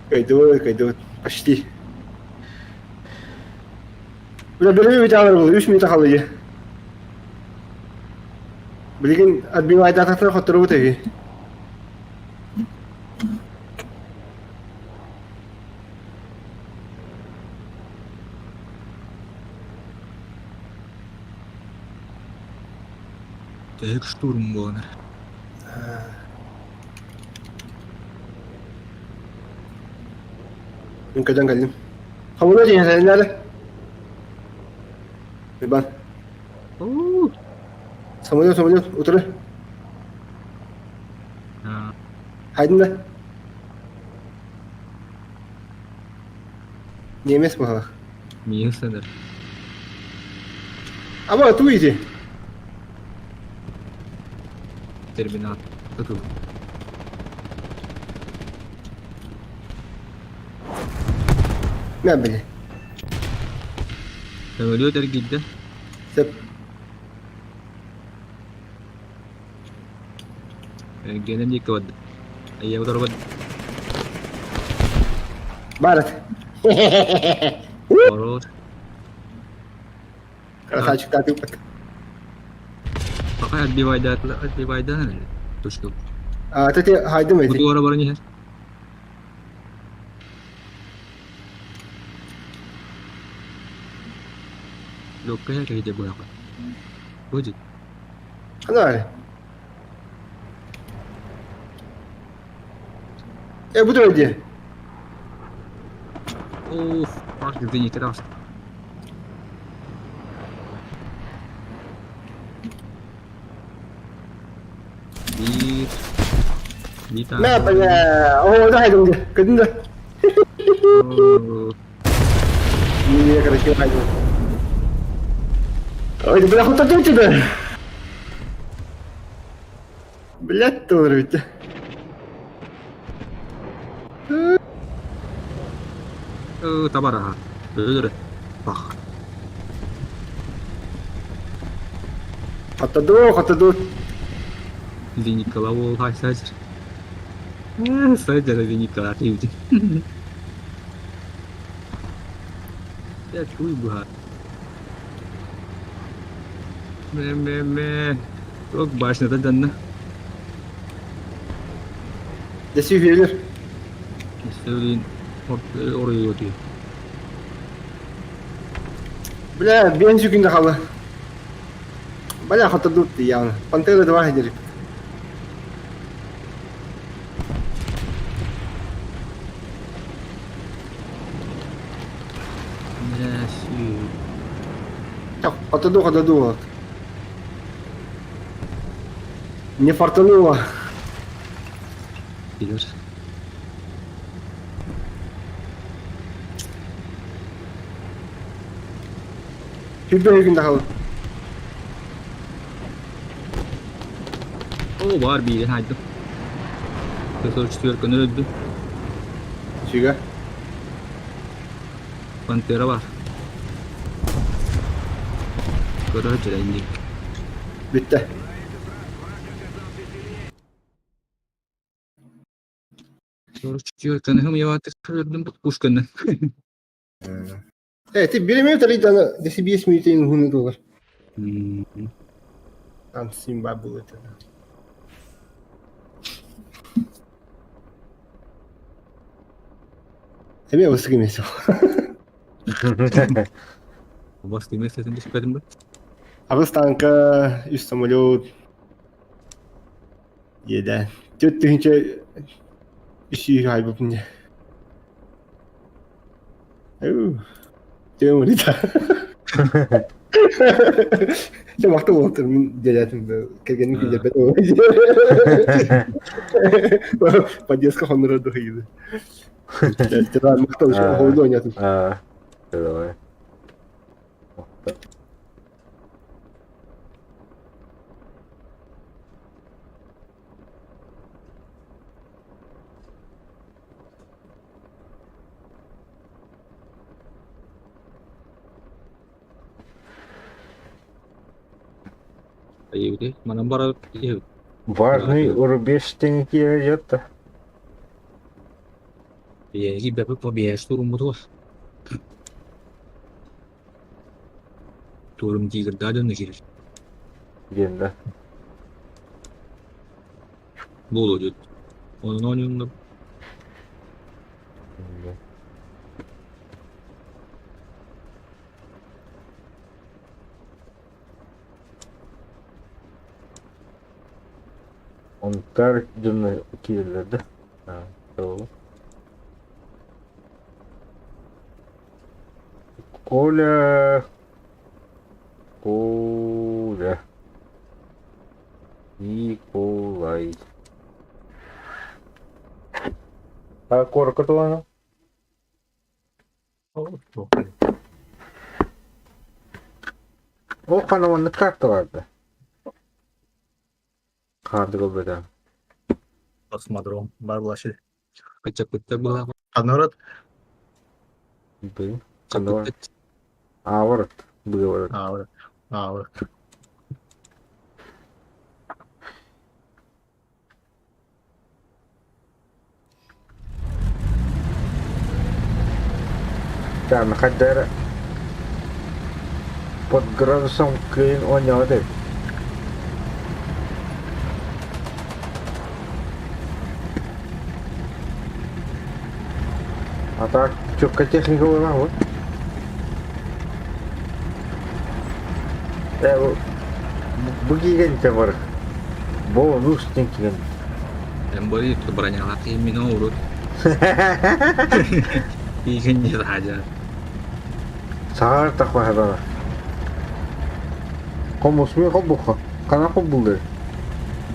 Кайду. Почти. Böyle bir tane var bu. 3 minute kalıyor. Bilgin admin ayda atakta kontrol bu tabi. Tek штурм bu. Yukarıdan geldim. Havuna diye sen nerede? Bir bak. Oh. Samuel otur. Ha. Haydin de. Niyemes bu hava. Niye sanır? Ama tu iyiydi. Terminal. Betul. Ne böyle? Sen ölüyor der gitti. Sep. Gene dia kod. Ayah udah robot. Barat. Terus. Kalau saya cakap tu. Pakai divider kan? Terus tu. Tadi haydin mi? Butuh orang-orangnya. Lokaya kayak dia berapa? Wujud. Ano var? Bu da öyle. Oh, pas gedenya keras. Di Bir tane. Ne yapayım ya? Orada haydım de. Kadın da. Oo, İyi arkadaşlar haydım. Ой, бля, вот это у тебя. Блядь, тоже ведь. Tabara. Öldür. Bak. Отойду. Зенитка ловол, хай сазер. Сазер, зенитка, atıydı. Ya kuy bu ha. Me. Çok başladı canına. Desi gelir. Söyleyin. Oraya götürüyor. Бля, бензин günde halı. Бля, отойдут явно. Пантера 2 gelir. Так, отойду вот. Не фартануло. Bilir. Hübbe günde halı. O var bir haydi. Profesör çıtıyorken öldü. Чига. Pantera var. Görece indi. Bitti. Sonra çıtıyorken hem yavatı kırdım kuşkanı. Evet, bir minut araydı. Desi 5 minutin hunu dolar. Там Симба был это. Тебе высокомесил. Басты месяцем çıkardım ben. А станка üst самолет. Еда. Тёт тыгынча иши хайбып мне. Тем улита. Sen baktım oldum dedim kelgenin güzel ben o. Поддержка Honora doydu. İşte ben maktal şu oyunu oynadım. Давай. Ayıbı değil. Bana bara iyi. Важный рубеж тенки идет-то. Bir gibi yapıp bir durumu da var. Durum değil daha dönme gelir. Где-то. Bu oluyor. Onun oyununda Он так дымно кидали, да? Tamam. Коля. Николай. А корка то она? О, она карта vardı. Kardı böyle. Kosmodrom. Barbaşı. kaçak kutta bu. Anlarat. Блин. Çakutta А, вот. Было. Ağır. Да, находя под градусом клин он не один. А так, чётко техника была, вот. Begini var. Bonus tinggi. yang boleh itu beranya laki minurut. Ikan aja. Sağır takma hedana. Komus mu kobuka? Kana kobuldu.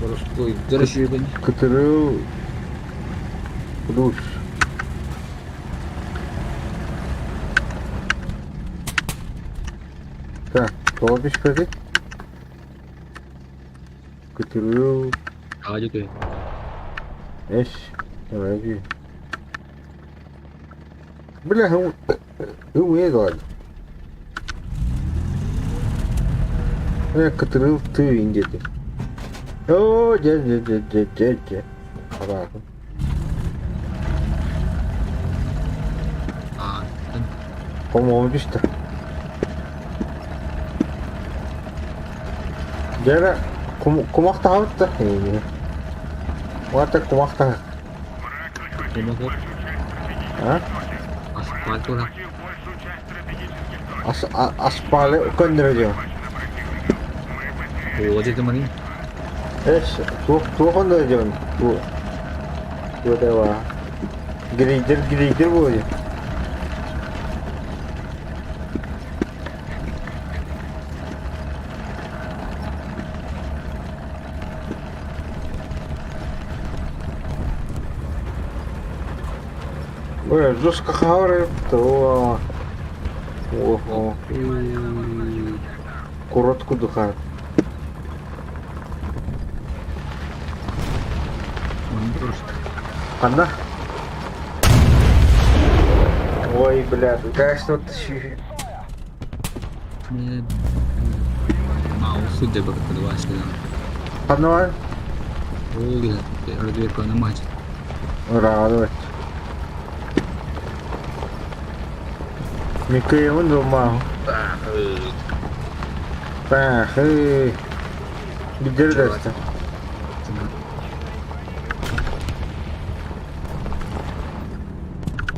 Baru itu terus juga. Kıtırı Плюс. Так, doğru düşmedi. Götürüyor. Ağacı köy. Eş. Öyle. Bile hıvıya doğru. Ne kıtırıl tığ incedi. Oo, ce. Bırakın. Aa, Como olmuş işte. Gene kumak da havut da. Varta kumak da. Kuma hop. Ha? Asfalt ora. Aspale göndereceğim. O dedi mani. Eş, tu göndereceğim. Tu da var. Grider bu. Ой, жестко говорит, то ого, коротко дыхает. Mani terus. Она? Ой, блядь, да что-то еще. Ne mouse de bakıp başladı. Одного O güzel. Orada bir konu maç. радовать. Микки он дома. Так, где это?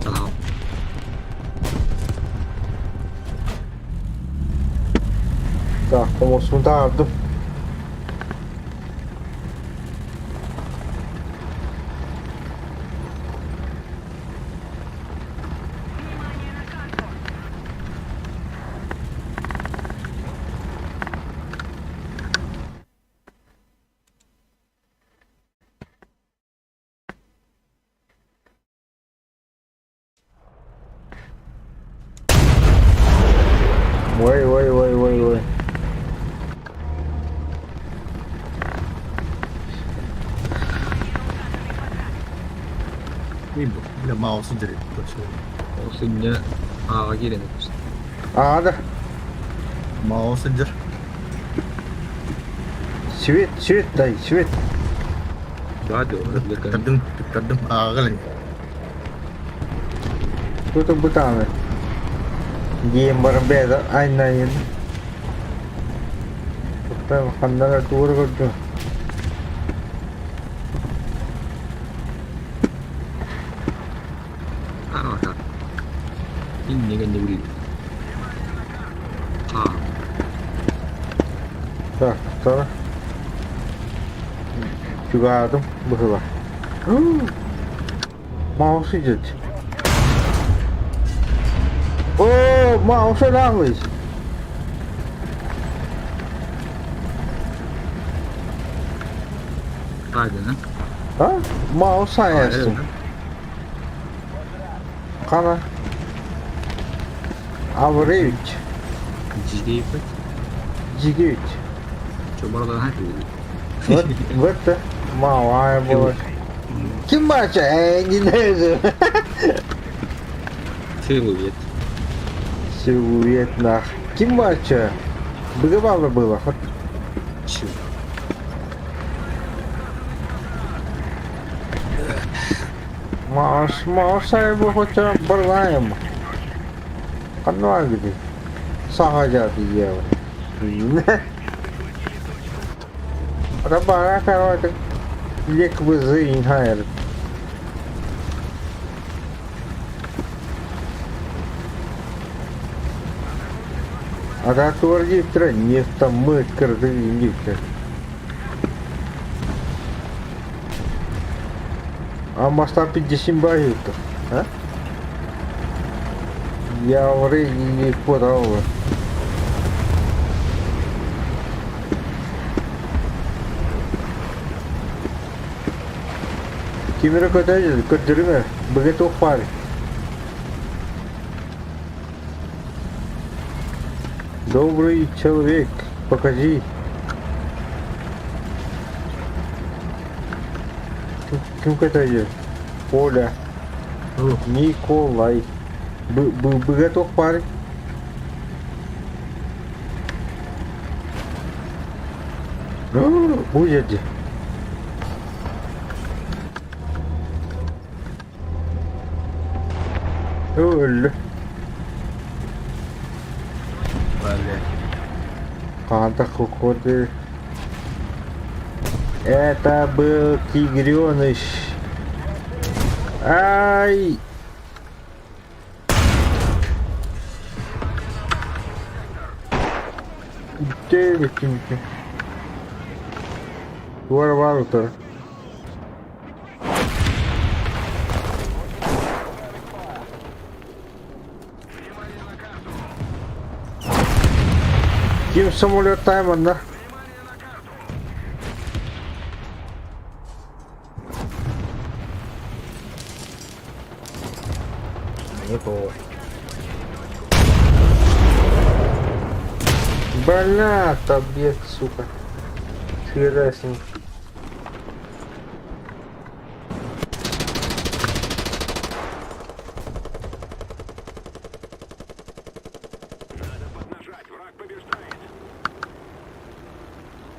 Tamam. Так, помощь да. Ой. Bir bile mouse'u direkt taşıyor. O şimdi ağa girelim. А, да. Mouse'u dir. Свет, дай, свет. Hadi orada bir konu. Tıkladım ağırlı. Кто-то бутаны. Геймбарбеда, айнайын. Там хандага тур көрдү. Aa bak. İnne gende buraya. Aa. Так, sonra. Çıkardım, bu var. Mouse идет. О, mouse language. Hadi lan. Ha? Mouse sayesinde. Kana. Average. Ciddi yapıt. Jigit. Çubardan hadi. Вот это. Малая была. Кимача, не знаю. Силует. Силует нах. Кимача. Было. Вот. Чу. Maaş sahibi hoca barlayım. Kanwa gibi. Sahaja diye. Rabara karwa lek bızın hayır. Ага, твордитра, не там мы кардовинитра. А моста 50 баюта, а? Я времени не подал. Кимера катайся, катырыңа. Быга тоқ бар. Добрый человек, покажи. Ким катайся? Оля. Николай. Быга тоқ бар. Bu жерде. Өлі. Vale. Қанта құқырды. Это был тигреныш. Ай! Дели киньте. Варвар-то. Ким самолет тайман, да? Не то. Больна, таблет, сука. Херасин.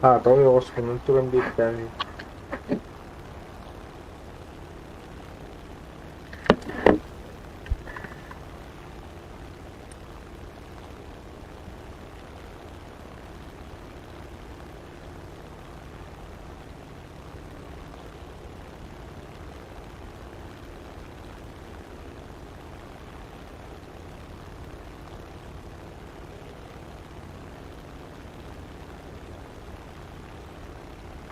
А, то я осман, туран биттами.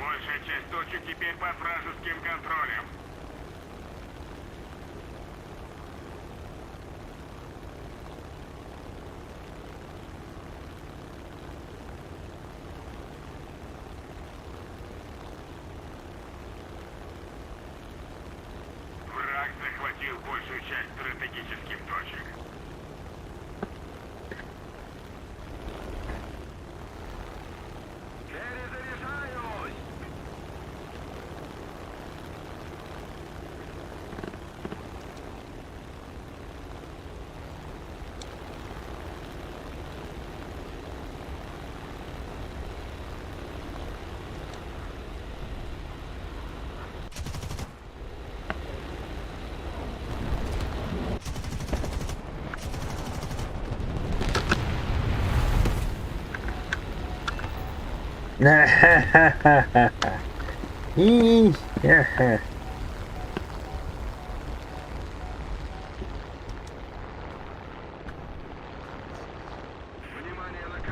Большая часть точек теперь под вражеским контролем. Враг захватил большую часть стратегических точек. Перезаряжаюсь!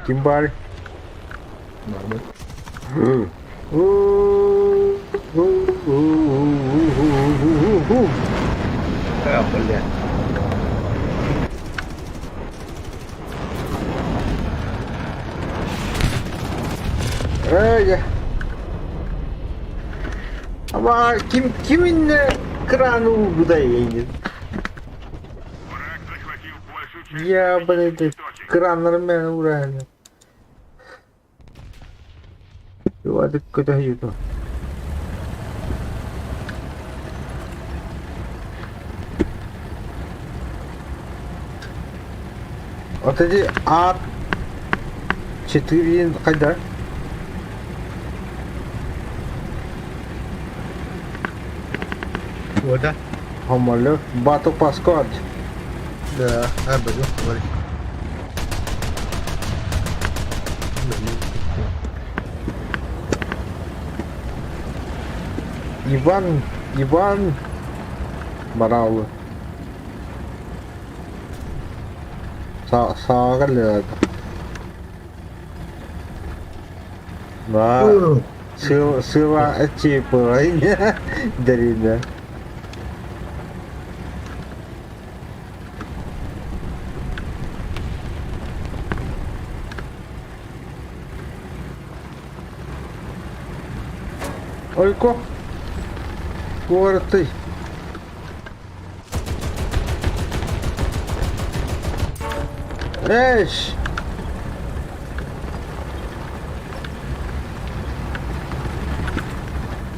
Кимбар. Nada. А, бля. Öyle. Ama kiminle kranı vurdu da yayın. Враг захватил большую часть Ya böyle de стратегических точек. kranlarım beni vuran. Yuva dikkat ediyordu. Отойди от 4 когда? Udah. Хамалё, батл паскот. Да. А, бля, говори. Иван Бараулы. Sağa geldi. Nah, sıva açıp aynı derinde. Ойко. Скоро ты. Эш!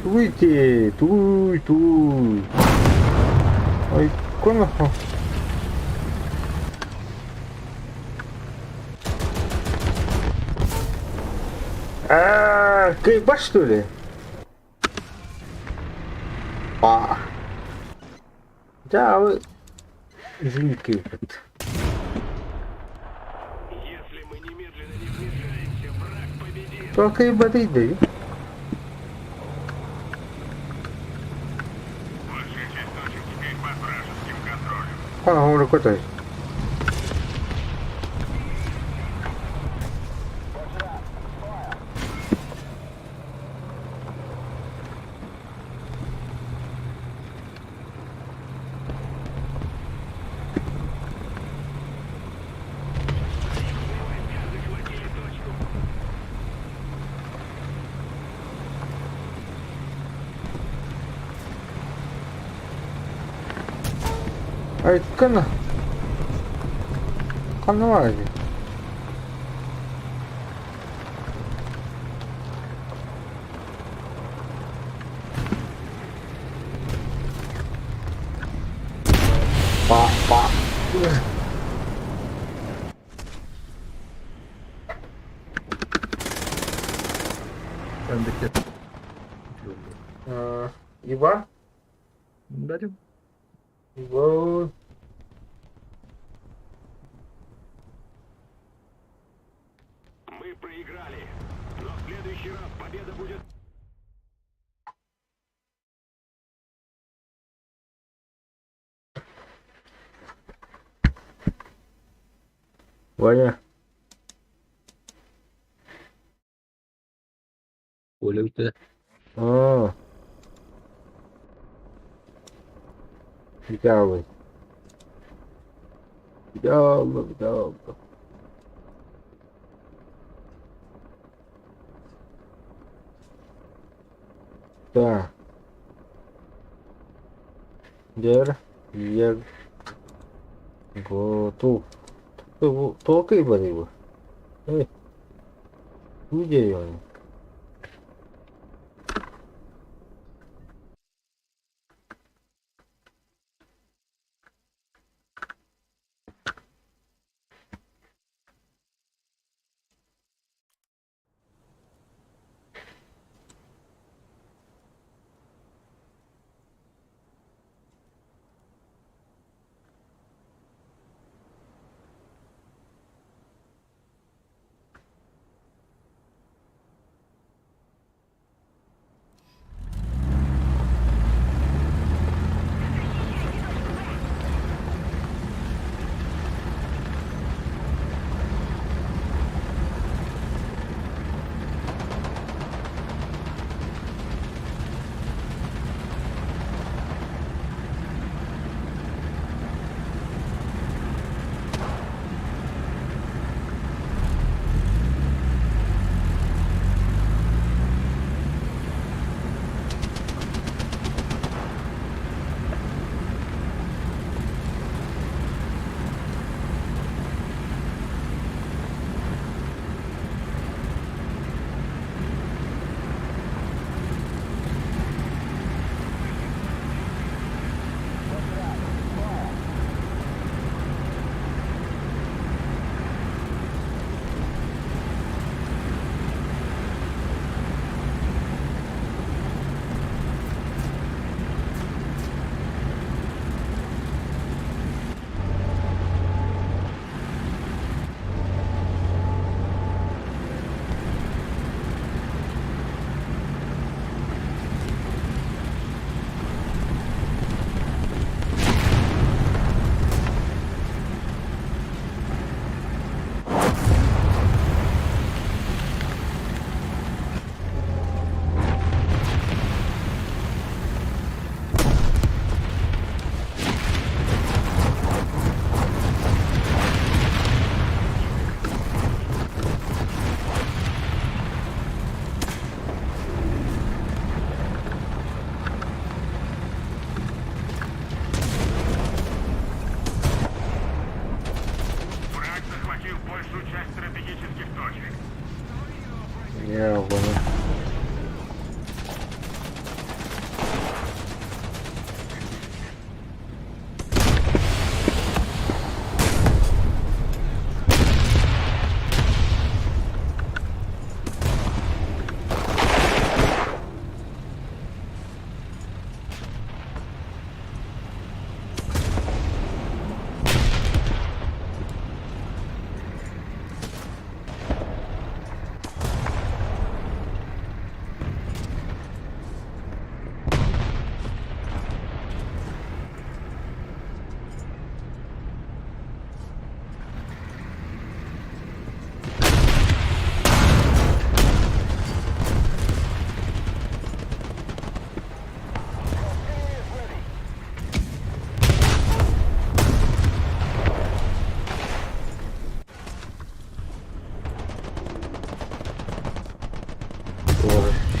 Туйте, туй. Ой, конохо. Кейба, что ли? Да, вы... Извини, Кейб. Если мы немедленно не вмешаемся, враг победит. Только и боды даю. Большая часть точек теперь под вражеским контролем. Он рукотой. Ай, канвази. Па. Öndeki. Ива? Дарим. Ива. Мы проиграли, но в следующий раз победа будет... Ваня. Оля үтә. Идеалы. Идеалы. Да. Ер. Готов. Только и борьбы. Эй. Где он? Я понял.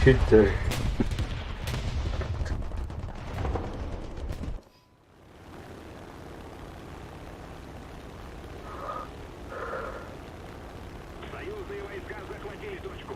Чуть-чуть. Союзные войска захватили точку.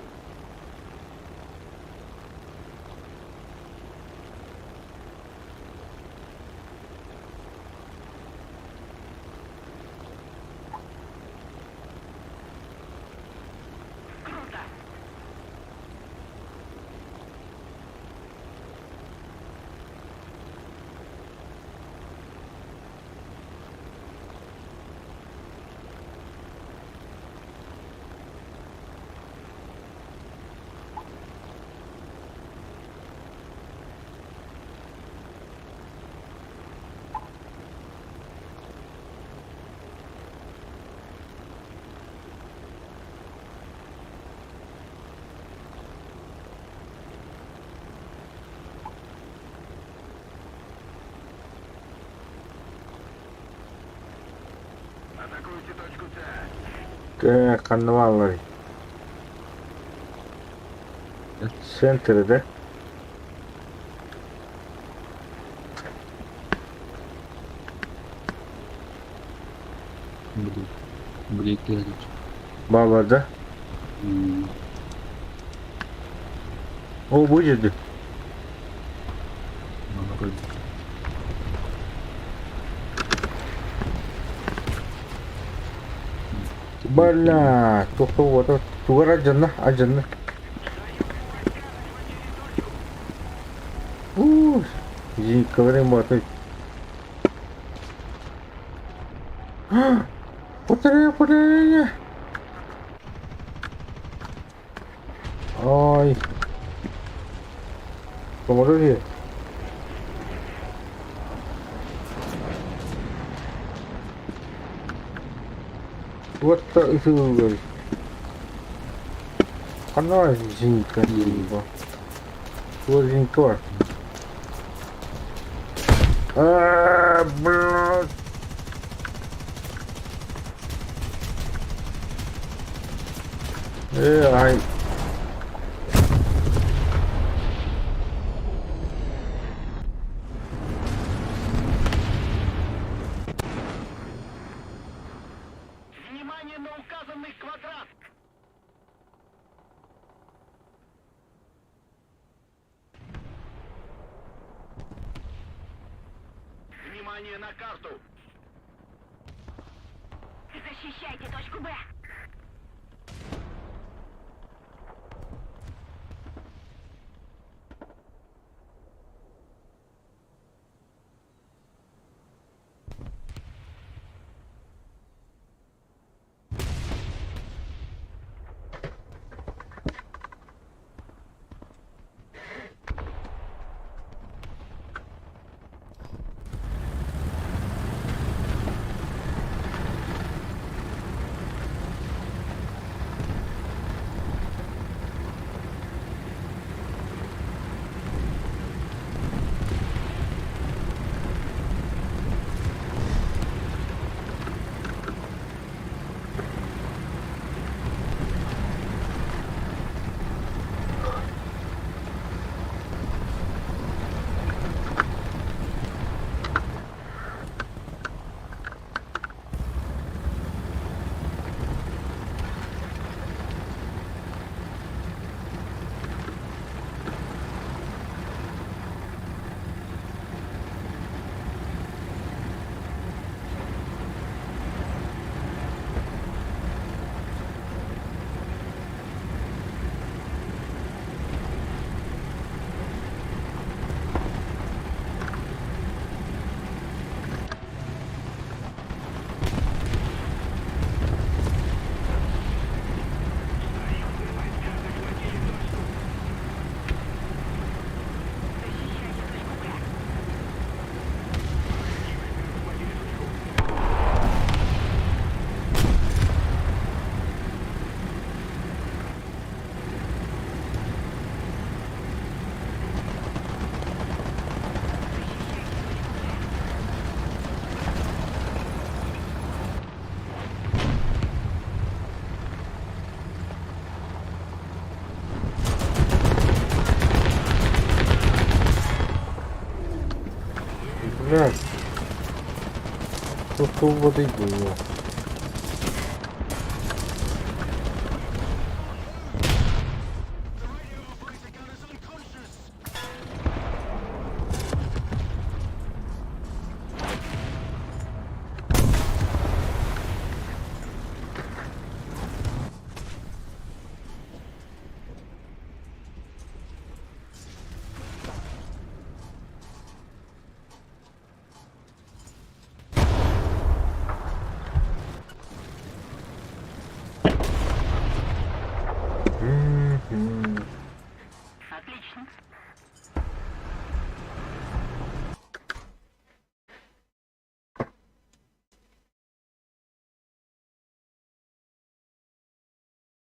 Атакуйте точку С. Канваллар. Центр, да? Блин, глядишь. Баба, да? О, будет. Бля, только вот тугар аджанна. Говорим вот. Путаре. Ой. Помоги. Вот так и говорит. Она зинька либо. Вот зинька. Блядь. Ай. Внимание на указанный квадрат! Внимание на карту! Защищайте точку Б. Блядь. Тут воды было.